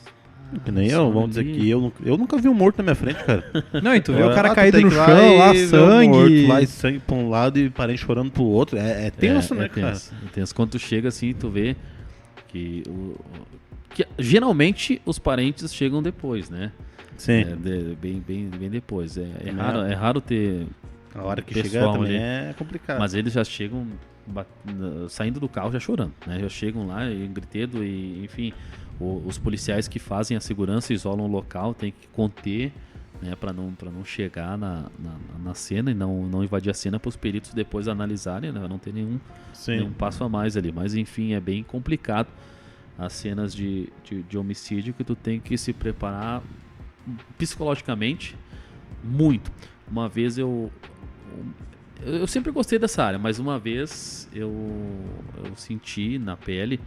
Que nem eu, vamos dizer que eu nunca vi um morto na minha frente, cara. Não, e tu vê o cara tu caído tem no que ir chão, lá, e ver o sangue. morto lá e sangue pra um lado e parente chorando pro outro. É tenso, né, cara? É tenso. Quando tu chega assim, tu vê que geralmente os parentes chegam depois, né? Sim. Bem depois. É raro ter A hora que pessoal chega também ali. é complicado. Mas eles já chegam saindo do carro já chorando, né? Já chegam lá em gritedo e, enfim, os policiais que fazem a segurança isolam o local, tem que conter, né? Para não chegar na cena e não invadir a cena para os peritos depois analisarem, né? Não ter nenhum passo a mais ali. Mas enfim, é bem complicado as cenas de homicídio que tu tem que se preparar psicologicamente muito. Uma vez eu sempre gostei dessa área, mas uma vez eu senti na pele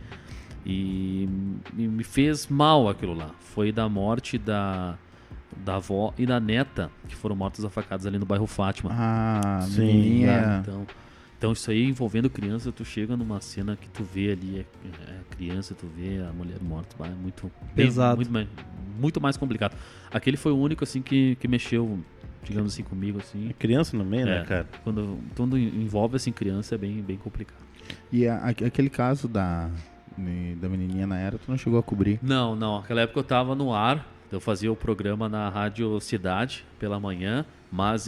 e me fez mal aquilo lá. Foi da morte da avó e da neta, que foram mortas a facadas ali no bairro Fátima. Sim, menininha. Então isso aí envolvendo criança, tu chega numa cena que tu vê ali a criança, tu vê a mulher morta, é muito pesado, muito mais complicado. Aquele foi o único assim que mexeu, digamos assim, comigo assim. Criança no meio, né, cara? Quando envolve assim criança é bem complicado. E aquele caso da menininha na era, tu não chegou a cobrir? Não, naquela época eu tava no ar, eu fazia o programa na Rádio Cidade pela manhã, mas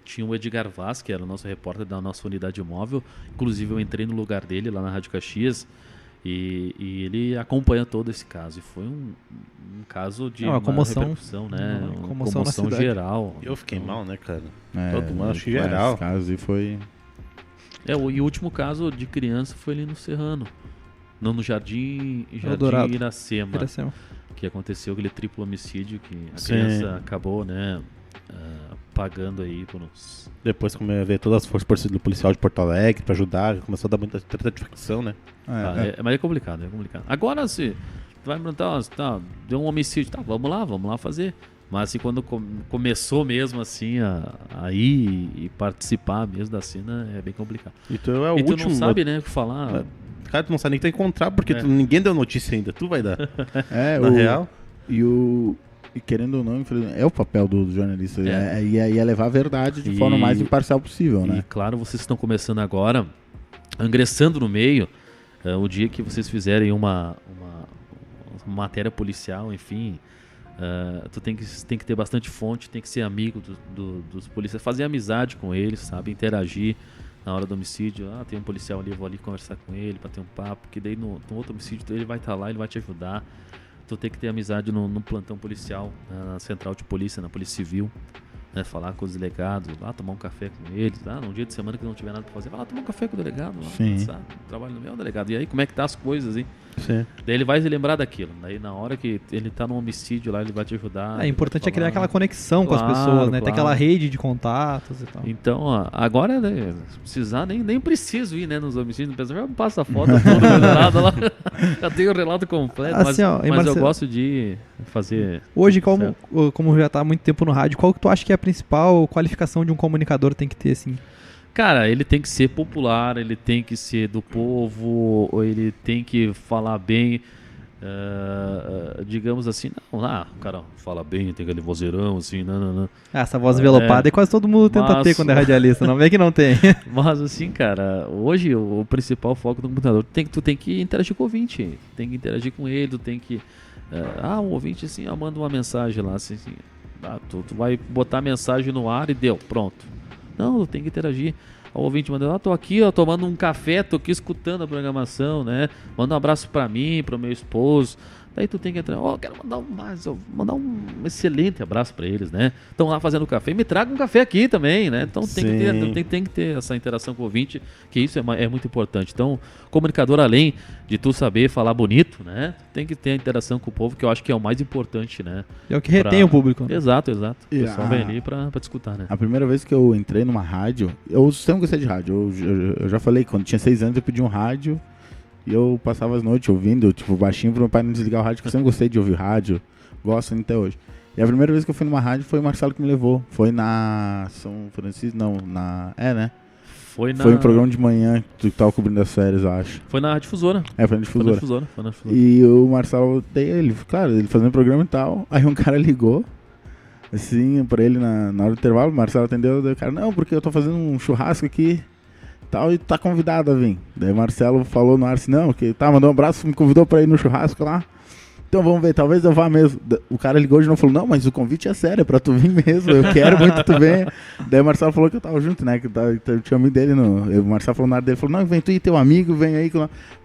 tinha o Edgar Vaz, que era o nosso repórter da nossa unidade móvel. Inclusive eu entrei no lugar dele lá na Rádio Caxias e ele acompanha todo esse caso. E foi um caso de uma comoção, repercussão, né? Uma comoção geral. Eu fiquei mal, né, cara? Todo mundo, acho que geral. Esse caso e foi... E o último caso de criança foi ali no Serrano. Não, no Jardim Iracema. Que aconteceu aquele triplo homicídio que a criança acabou, né, pagando aí por uns... Depois veio todas as forças do policial de Porto Alegre pra ajudar, começou a dar muita treta de facção, né? Mas é complicado. Agora, se tu vai me perguntar, deu um homicídio, vamos lá fazer. Mas assim, quando começou mesmo assim a ir e participar mesmo da cena, é bem complicado. E tu é o último... tu não sabe, né, o que falar... Cara, tu não sabe nem o que tu encontrar, porque ninguém deu notícia ainda, tu vai dar. Na real. E querendo ou não, é o papel do jornalista, é levar a verdade de forma mais imparcial possível, né? E claro, vocês estão começando agora, ingressando no meio, o dia que vocês fizerem uma matéria policial, enfim, tu tem que ter bastante fonte, tem que ser amigo dos policiais, fazer amizade com eles, sabe, interagir. Na hora do homicídio, tem um policial ali, eu vou ali conversar com ele, bater um papo, que daí no outro homicídio ele vai estar lá, ele vai te ajudar. Tu tem que ter amizade no plantão policial, na central de polícia, na polícia civil, né, falar com os delegados, lá tomar um café com eles, num dia de semana que não tiver nada pra fazer, vai lá tomar um café com o delegado, lá, sabe, trabalho no meu delegado. E aí, como é que tá as coisas, hein? Sim. Daí ele vai se lembrar daquilo. Daí na hora que ele tá num homicídio lá, ele vai te ajudar. É importante é criar aquela conexão com as Claro, pessoas, né? Ter claro. aquela rede de contatos e tal. Então, ó, agora, né, se precisar, nem preciso ir, né, nos homicídios. O pessoal já passa a foto toda relata lá. Já tenho o relato completo, Assim, ó, e mas eu Marcelo- gosto de fazer... Hoje, como já tá há muito tempo no rádio, qual que tu acha que é a principal qualificação de um comunicador tem que ter, assim? Cara, ele tem que ser popular, ele tem que ser do povo, ou ele tem que falar bem, digamos assim, não, o cara fala bem, tem aquele vozeirão, assim, não. Essa voz envelopada, e quase todo mundo tenta Mas- ter quando é radialista, não vê que não tem. Mas assim, cara, hoje o principal foco do computador, tu tem que interagir com o ouvinte, tem que interagir com ele, tu tem que... um ouvinte assim, manda uma mensagem lá, assim, tu vai botar a mensagem no ar e deu, pronto. Não, tu tem que interagir. O ouvinte manda, tô aqui, ó, tomando um café, tô aqui escutando a programação, né? Manda um abraço pra mim, pro meu esposo. Daí tu tem que entrar, quero mandar um excelente abraço pra eles, né? Estão lá fazendo café, me traga um café aqui também, né? Então tem que ter essa interação com o ouvinte, que isso é muito importante. Então, comunicador, além de tu saber falar bonito, né? Tem que ter a interação com o povo, que eu acho que é o mais importante, né? É o que retém o público. Exato. O E pessoal vem ali pra te escutar, né? A primeira vez que eu entrei numa rádio, eu sempre gostei de rádio. Eu já falei, quando tinha 6 anos eu pedi um rádio e eu passava as noites ouvindo, tipo, baixinho pro meu pai não desligar o rádio, porque eu sempre gostei de ouvir rádio, gosto até hoje. E a primeira vez que eu fui numa rádio foi o Marcelo que me levou. Foi na São Francisco, né? Foi um programa de manhã que tu tava cobrindo as férias, eu acho. Foi na difusora. Foi na difusora. Foi na difusora. E o Marcelo, ele fazendo programa e tal. Aí um cara ligou, assim, pra ele na hora do intervalo. O Marcelo atendeu, daí o cara, não, porque eu tô fazendo um churrasco aqui tal, e tá convidado a vir. Daí o Marcelo falou no ar assim, não, que mandou um abraço, me convidou pra ir no churrasco lá. Então vamos ver, talvez eu vá mesmo. O cara ligou de novo e falou, não, mas o convite é sério, é pra tu vir mesmo, eu quero muito que tu venha. Daí o Marcelo falou que eu tava junto, né, que eu tinha amigo dele, o Marcelo falou na área dele, falou, não, vem tu e teu amigo, vem aí,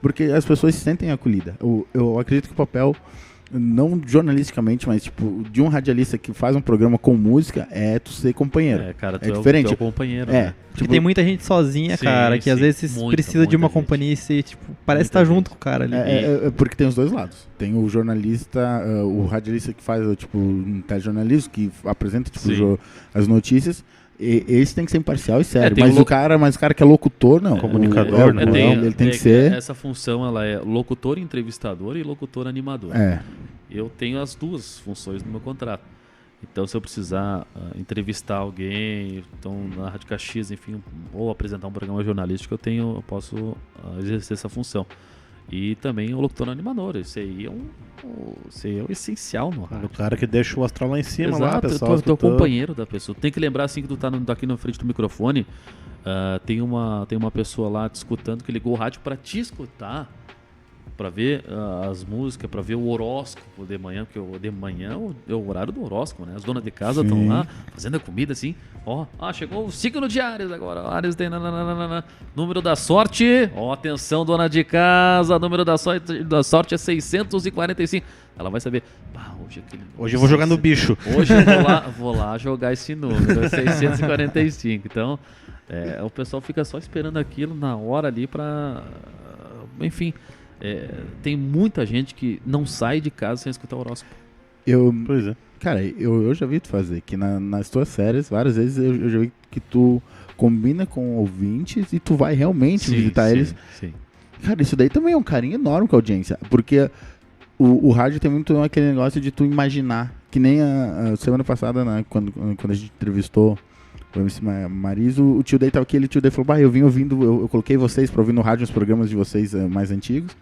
porque as pessoas se sentem acolhidas. Eu acredito que o papel, não jornalisticamente, mas tipo, de um radialista que faz um programa com música, é tu ser companheiro. Cara, tu é diferente. Tu é o companheiro, É, né? Porque tem muita gente sozinha, Sim, cara, que às sim, vezes muita, precisa de uma muita gente. companhia e ser, tipo, parece Muita estar gente. junto com o cara ali. Porque tem os dois lados. Tem o jornalista, o radialista que faz, tipo, um telejornalismo, que apresenta, tipo, Sim. as notícias. Esse tem que ser imparcial e sério. tem Mas o o cara que é locutor, não. Comunicador, né? Ele tem que ser... Essa função, ela é locutor, entrevistador e locutor animador. É. Eu tenho as duas funções no meu contrato. Então, se eu precisar entrevistar alguém, então na Rádio Caxias, enfim, ou apresentar um programa jornalístico, eu posso exercer essa função. E também o locutor animador. Isso aí é o essencial no O rádio. cara que deixa o astral lá em cima, lá, Exato, pessoal. tu é o escutando. companheiro da pessoa. Tem que lembrar assim que tu tá aqui na frente do microfone, tem uma pessoa lá te escutando que ligou o rádio pra te escutar, pra ver as músicas, pra ver o horóscopo de manhã, porque o de manhã é o horário do horóscopo, né? As donas de casa estão lá fazendo a comida assim, chegou o signo de Áries agora, Áries tem número da sorte, atenção dona de casa, número da sorte é 645. Ela vai saber, Hoje eu vou jogar no bicho. Hoje eu vou lá jogar esse número, é 645. Então, o pessoal fica só esperando aquilo na hora ali pra... Enfim, tem muita gente que não sai de casa sem escutar o horóscopo. Pois é. Cara, eu já vi tu fazer, que nas tuas séries, várias vezes eu já vi que tu combina com ouvintes e tu vai realmente visitar eles. Sim. Cara, isso daí também é um carinho enorme com a audiência, porque o rádio tem muito aquele negócio de tu imaginar, que nem a semana passada, né, quando a gente entrevistou o MC Mariz, o tio Day tava aqui, o tio Day falou, eu vim ouvindo, eu coloquei vocês pra ouvir no rádio os programas de vocês mais antigos,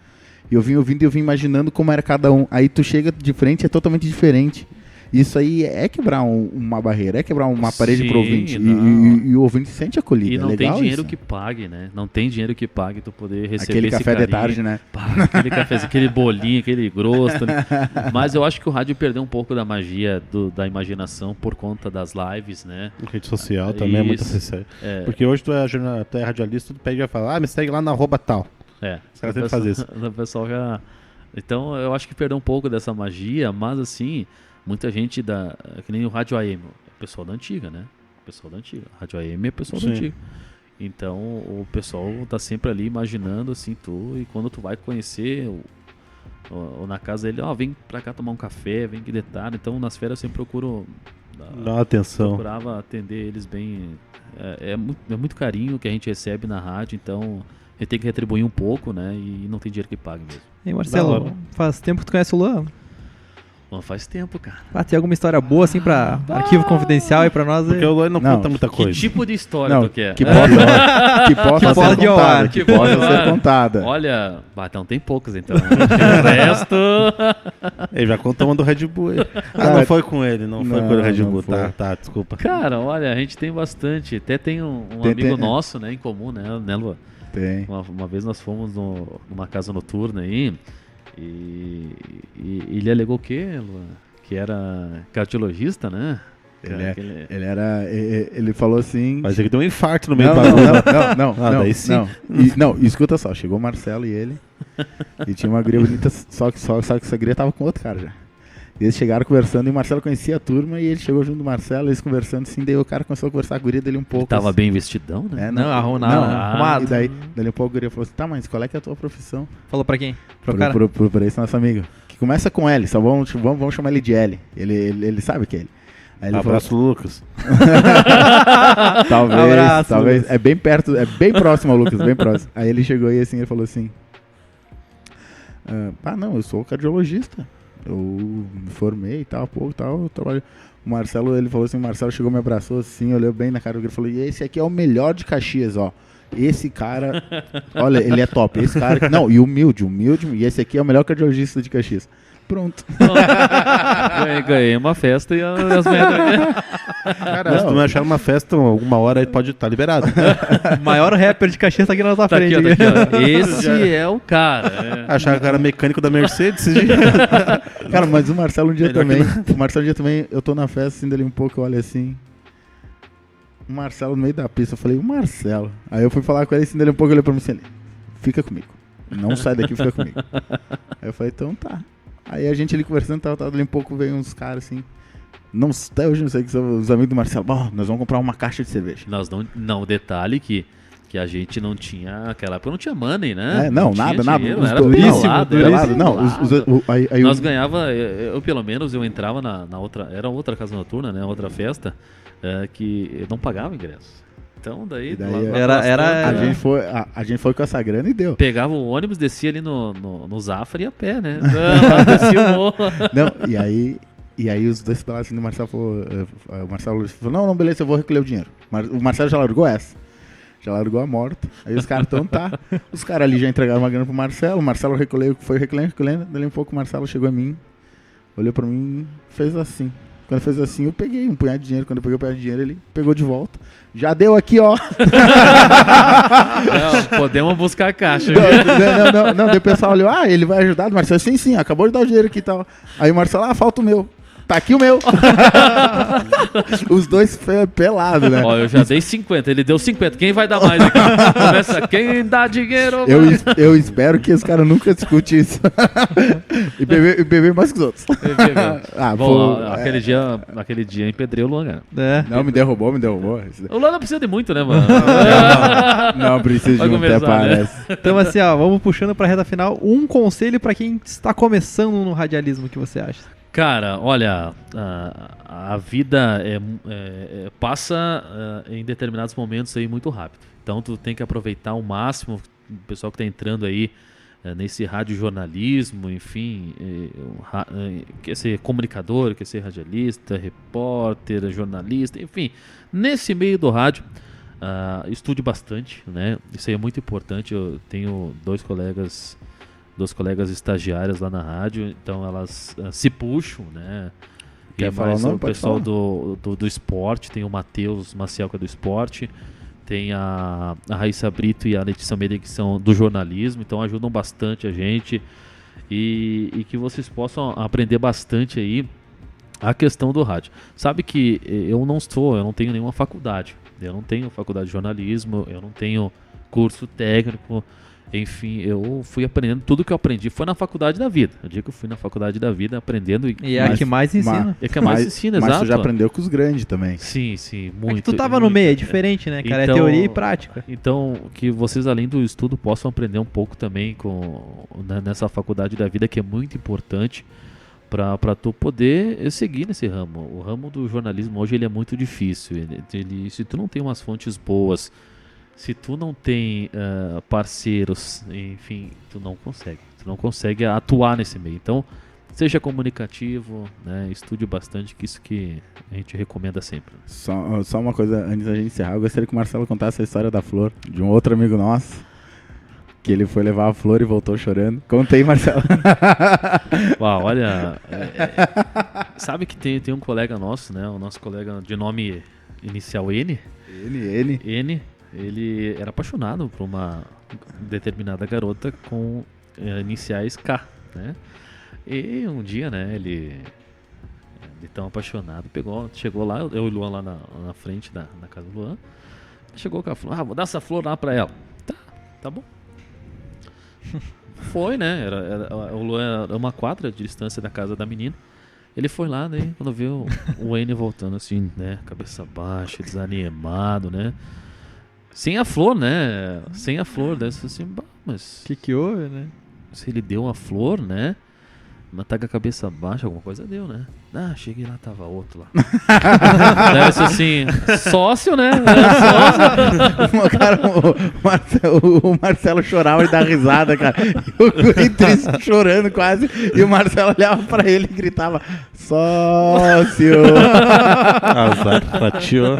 e eu vim ouvindo e eu vim imaginando como era cada um, aí tu chega de frente, é totalmente diferente. Isso aí é quebrar uma barreira, é quebrar uma parede pro ouvinte. E o ouvinte se sente acolhido. E não é tem legal dinheiro isso. que pague, né? Não tem dinheiro que pague tu poder receber Aquele esse café de carinho. tarde, né? Aquele cafezinho, aquele bolinho, aquele grosso. Né? Mas eu acho que o rádio perdeu um pouco da magia, da imaginação por conta das lives, né? Rede social também é muito Isso. necessário. Porque hoje tu é radialista, tu pede e vai falar, me segue lá na @tal. Os caras sempre fazem isso. O pessoal já... Então eu acho que perdeu um pouco dessa magia, mas assim, muita gente que nem o Rádio AM, o pessoal da antiga, né? O pessoal da antiga. Rádio AM é o pessoal da Sim. antiga. Então o pessoal tá sempre ali imaginando assim, e quando tu vai conhecer ou na casa dele, vem pra cá tomar um café, vem que detalhe. Então nas férias eu sempre procuro Dá uma atenção. procurava atender eles bem. É muito carinho que a gente recebe na rádio, então a gente tem que retribuir um pouco, né? E não tem dinheiro que pague mesmo. E Da Marcelo, hora. faz tempo que tu conhece o Luan? Bom, faz tempo, cara. Tem alguma história boa assim pra arquivo confidencial aí pra nós? Porque o Luan não Não, conta muita Que coisa. tipo de história Não, tu quer? que possa Que ser pode ir ao contada. ar. Que Que pode possa ir ao ser ar. contada. Olha, então tem poucos então. O resto. Ele já contou uma do Red Bull aí. Cara, Não foi com ele, não foi não, com o Red não Bull. foi. Tá, desculpa. Cara, olha, a gente tem bastante. Até tem um Tem- amigo tem- nosso, né, em comum, né, Lua? Tem. Uma vez nós fomos numa casa noturna aí e ele alegou o quê, Lua? Que era cardiologista, né? Ele falou assim... Mas ele deu um infarto no meio Não, do não, bagulho. não, Ah, daí sim. não, escuta só, chegou o Marcelo e ele, e tinha uma guria bonita, só que essa guria tava com outro cara já. E eles chegaram conversando e o Marcelo conhecia a turma e ele chegou junto do Marcelo, eles conversando assim, daí o cara começou a conversar com a guria dele um pouco. Tava assim. bem vestidão, né? Não, arrumado. E daí um pouco a guria falou assim, tá, mas qual é que é a tua profissão? Falou pra quem? Pro cara? Pra esse nosso amigo. Que começa com L, só vamos chamar ele de L. Ele sabe que é ele. Aí ele Abraço, Lucas. Talvez, Abraço, talvez. Lucas. É bem perto, é bem próximo ao Lucas, bem próximo. Aí ele chegou aí assim, ele falou assim: não, eu sou cardiologista. Eu me formei e tal, eu trabalho. O Marcelo, ele falou assim, o Marcelo chegou, me abraçou assim, olhou bem na cara do e falou: e esse aqui é o melhor de Caxias, ó. Esse cara, olha, ele é top. Esse cara, não, e humilde, e esse aqui é o melhor cardiologista de Caxias. Pronto. Ganhei uma festa e as merdas. Cara, se tu não achar uma festa, alguma hora aí pode estar liberado. O maior rapper de Caxias tá aqui na nossa Tá aqui, frente. ó, tá aqui, ó. Esse é o cara. Achar que era mecânico da Mercedes. Cara, mas o Marcelo um dia Melhor também. O Marcelo um dia também, eu tô na festa assim dele um pouco, eu olho assim. O Marcelo no meio da pista, eu falei, o Marcelo. Aí eu fui falar com ele assim dele um pouco, ele olhou pra mim assim, fica comigo. Não sai daqui, fica comigo. Aí eu falei, então tá. Aí a gente ali conversando, tava ali um pouco, veio uns caras assim. Não, até hoje não sei que são os amigos do Marcelo. Bom, nós vamos comprar uma caixa de cerveja. Nós não, detalhe que a gente não tinha, aquela época não tinha money, né? Não, tinha nada. dinheiro, Os era duríssimo, pelado, pelado. era Não, pelado. aí Nós ganhava, eu pelo menos, eu entrava na outra, era outra casa noturna, né, outra festa, que eu não pagava ingresso. Então daí, E daí lá era- a gente foi com essa grana e deu. pegava o ônibus, descia ali no Zafra e ia a pé, né? Descia o morro. Não, e aí os dois pelados assim do Marcelo falou, o Marcelo falou, não, beleza, eu vou recolher o dinheiro. O Marcelo já largou essa. Já largou a morta. Aí os caras, então tá. Os caras ali já entregaram uma grana pro Marcelo. O Marcelo foi recolhendo. Dali um pouco o Marcelo chegou a mim, olhou pra mim, fez assim. Quando fez assim, eu peguei um punhado de dinheiro. Quando eu peguei o punhado de dinheiro, ele pegou de volta. Já deu aqui, ó. Não, podemos buscar a caixa. Não, daí o pessoal olhou, ele vai ajudar. O Marcelo, sim, acabou de dar o dinheiro aqui e tal. Aí o Marcelo, falta o meu. Tá aqui o meu. Os dois pelados, né? Ó, eu já dei 50, ele deu 50. Quem vai dar mais aqui? Começa, quem dá dinheiro? Eu espero que esse cara nunca discute isso. e beber mais que os outros. Bom, pô, aquele dia empedrei o Luan, cara. Não, me derrubou. O Luan não precisa de muito, né, mano? Não precisa Vai de um até começar, né? parece. Então assim, vamos puxando pra reta final. Um conselho pra quem está começando no radialismo, que você acha? Cara, olha, a vida passa em determinados momentos aí muito rápido. Então tu tem que aproveitar ao máximo, o pessoal que está entrando aí nesse radiojornalismo, enfim, quer ser comunicador, quer ser radialista, repórter, jornalista, enfim, nesse meio do rádio, estude bastante, né? Isso aí é muito importante. Eu tenho dois colegas estagiárias lá na rádio, então elas se puxam, né? Quer E falar mais o nome? o Pode pessoal falar. do esporte, tem o Matheus Maciel, que é do esporte, tem a Raíssa Brito e a Letícia Almeida, que são do jornalismo, então ajudam bastante a gente e que vocês possam aprender bastante aí a questão do rádio. Sabe que eu não tenho nenhuma faculdade, eu não tenho faculdade de jornalismo, eu não tenho curso técnico, enfim, eu fui aprendendo tudo que eu aprendi. Foi na faculdade da vida. Eu digo que eu fui na faculdade da vida aprendendo. E é a que mais ensina. É que mais ensina, Mas exato. tu já aprendeu com os grandes também. Sim, muito. É que tu tava no muito, meio, é diferente, né, cara? Então- É teoria e prática. Então, que vocês, além do estudo, possam aprender um pouco também nessa faculdade da vida, que é muito importante para tu poder seguir nesse ramo. O ramo do jornalismo hoje ele é muito difícil. Se tu não tem umas fontes boas, se tu não tem parceiros, enfim, tu não consegue atuar nesse meio. Então, seja comunicativo, né, estude bastante, que isso que a gente recomenda sempre. Só uma coisa antes da gente encerrar, eu gostaria que o Marcelo contasse a história da flor, de um outro amigo nosso, que ele foi levar a flor e voltou chorando. Conta aí, Marcelo. Uau, olha, sabe que tem um colega nosso, né, o nosso colega de nome inicial N, ele era apaixonado por uma determinada garota com iniciais K, né? E um dia, né, ele tão apaixonado, chegou lá, eu e o Luan lá na frente na casa do Luan, chegou com a flor, vou dar essa flor lá pra ela. Tá bom. Foi, né, o Luan era uma quadra de distância da casa da menina. Ele foi lá, né, quando viu o N voltando assim, né, cabeça baixa, desanimado, né, sem a flor, né, daí você assim, mas O que houve, né? se ele deu a flor, né, mas tá com a cabeça baixa, alguma coisa deu, né? Cheguei lá, tava outro lá. Deve ser assim, sócio, né? Cara, o Marcelo chorava e dava risada, cara. Eu fiquei triste, chorando quase. E o Marcelo olhava pra ele e gritava: sócio! Azar, fatiou.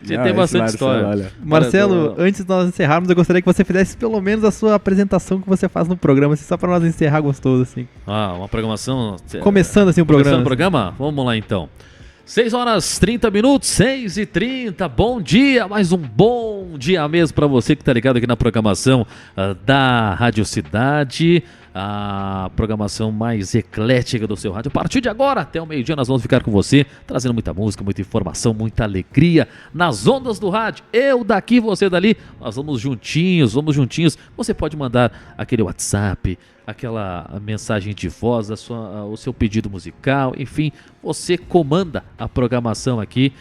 Tem bastante história. Olha. Marcelo, antes de nós encerrarmos, eu gostaria que você fizesse pelo menos a sua apresentação que você faz no programa, assim, só pra nós encerrar gostoso, assim. Uma programação... Começando assim o Começando programa. o programa? Vamos lá então. 6h30, 6h30, bom dia, mais um bom dia mesmo pra você que tá ligado aqui na programação da Rádio Cidade, a programação mais eclética do seu rádio. A partir de agora, até o meio-dia, nós vamos ficar com você, trazendo muita música, muita informação, muita alegria nas ondas do rádio. Eu daqui, você dali, nós vamos juntinhos. Você pode mandar aquele WhatsApp, aquela mensagem de voz, o seu pedido musical, enfim, você comanda a programação aqui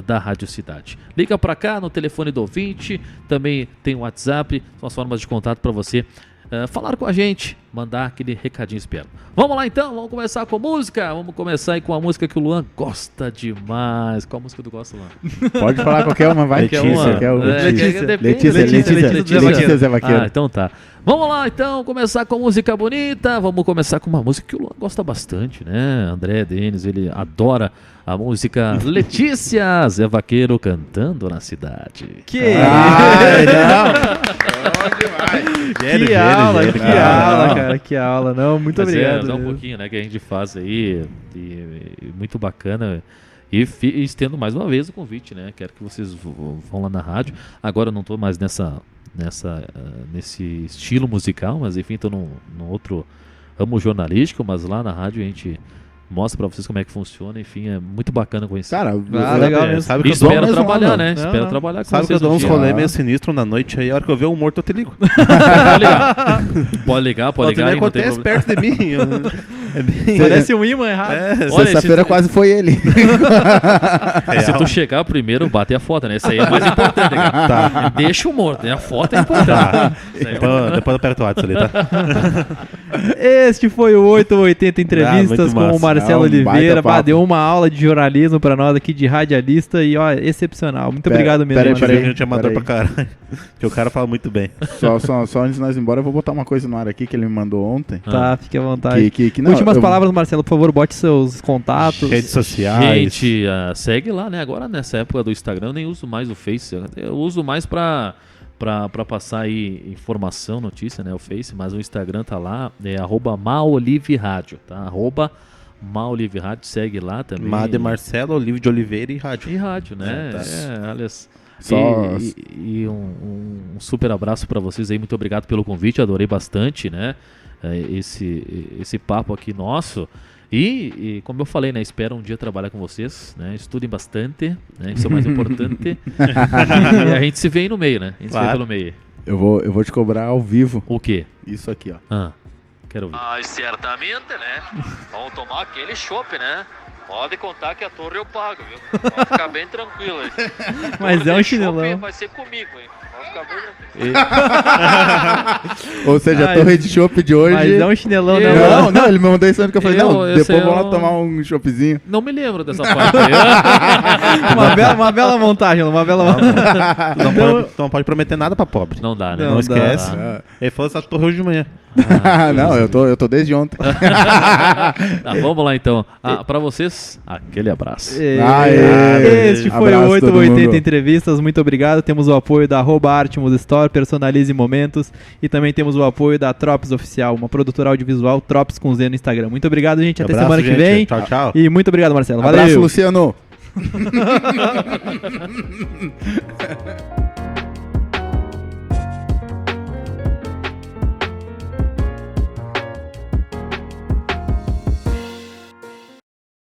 da Rádio Cidade. Liga pra cá no telefone do ouvinte, também tem o WhatsApp, são as formas de contato para você falar com a gente, mandar aquele recadinho espero. Vamos lá então, vamos começar com música, vamos começar aí com a música que o Luan gosta demais. Qual música tu gosta, Luan? Pode falar qualquer uma, vai. Letícia Zé Vaqueiro. Então tá. Vamos lá então, começar com música bonita. Vamos começar com uma música que o Luan gosta bastante, né? André Denis, ele adora a música Letícia Zé Vaqueiro cantando na cidade. Que aula, cara, que aula. Não, muito Mas obrigado. É um pouquinho, né, que a gente faz aí, e muito bacana. E estendo mais uma vez o convite, né? Quero que vocês vão lá na rádio. Agora eu não tô mais nesse estilo musical, mas enfim, tô num outro ramo jornalístico, mas lá na rádio a gente mostra pra vocês como é que funciona, enfim, é muito bacana conhecer. Cara, legal mesmo. Sabe que eu Espero dou trabalhar, né? Não, Espero não. trabalhar com Sabe que vocês eu dou um uns dia. rolê meio sinistro na noite aí, a hora que eu ver um morto eu te ligo. Pode ligar, Ontem aí, não tem acontece problema. perto de mim. É bem... Parece um imã errado. Olha, Sexta-feira se- quase foi ele. Se tu chegar primeiro, bate a foto, né? Isso aí é mais importante, cara. Tá. Deixa o morto, né? A foto é importante. Isso aí é Depois eu aperto o WhatsApp ali, tá? Este foi o 880 Entrevistas muito com o massa. Marcelo É um baita Oliveira. papo. Deu uma aula de jornalismo pra nós aqui de radialista e, ó, excepcional. Muito obrigado mesmo. peraí, Marcelo. Peraí, gente é amador pra caralho. Porque o cara fala muito bem. Só antes de nós ir embora, eu vou botar uma coisa no ar aqui que ele me mandou ontem. Tá, fique à vontade. Não, Últimas eu- palavras, Marcelo, por favor, bote seus contatos. Redes sociais. Gente, segue lá, né? Agora nessa época do Instagram eu nem uso mais o Face. Eu uso mais pra passar aí informação, notícia, né? O Face, mas o Instagram tá lá, é @maoliveradio, tá? @maoliveradio, segue lá também. Made Marcelo, Olívio de Oliveira e rádio. E rádio, né? Tá. Olha. Só- E um super abraço pra vocês aí, muito obrigado pelo convite, adorei bastante, né? Esse papo aqui nosso. E como eu falei, né, espero um dia trabalhar com vocês, né, estudem bastante, né, isso é o mais importante. E a gente se vê aí no meio, né, a gente se vê pelo meio. Eu vou te cobrar ao vivo O quê? isso aqui, ó. Quero ouvir. Certamente, né, vamos tomar aquele chopp, né. Pode contar que a torre eu pago, viu? Pode ficar bem tranquilo aí. Mas é um chinelão. Vai ser comigo, hein? Pode ficar bem tranquilo. Ou seja, a torre de chopp de hoje... Mas é um chinelão, né? Não, ele me mandou isso antes que eu falei, depois sei, vamos lá tomar um choppzinho. Não me lembro dessa parte aí. uma bela montagem, uma bela montagem. Não pode prometer nada pra pobre. Não dá, né? Não esquece. dá. Ele falou essa torre hoje de manhã. Não, eu tô desde ontem. Vamos lá então. Pra vocês, aquele abraço. Este foi o Abraço, todo 880 mundo. Entrevistas, muito obrigado. Temos o apoio da @Artemus Store, Personalize Momentos, e também temos o apoio da Trops Oficial, uma produtora audiovisual, Trops com Z no Instagram. Muito obrigado, gente. Até Abraço, semana que gente. vem. Tchau, tchau. E muito obrigado, Marcelo. Valeu. Abraço, Luciano.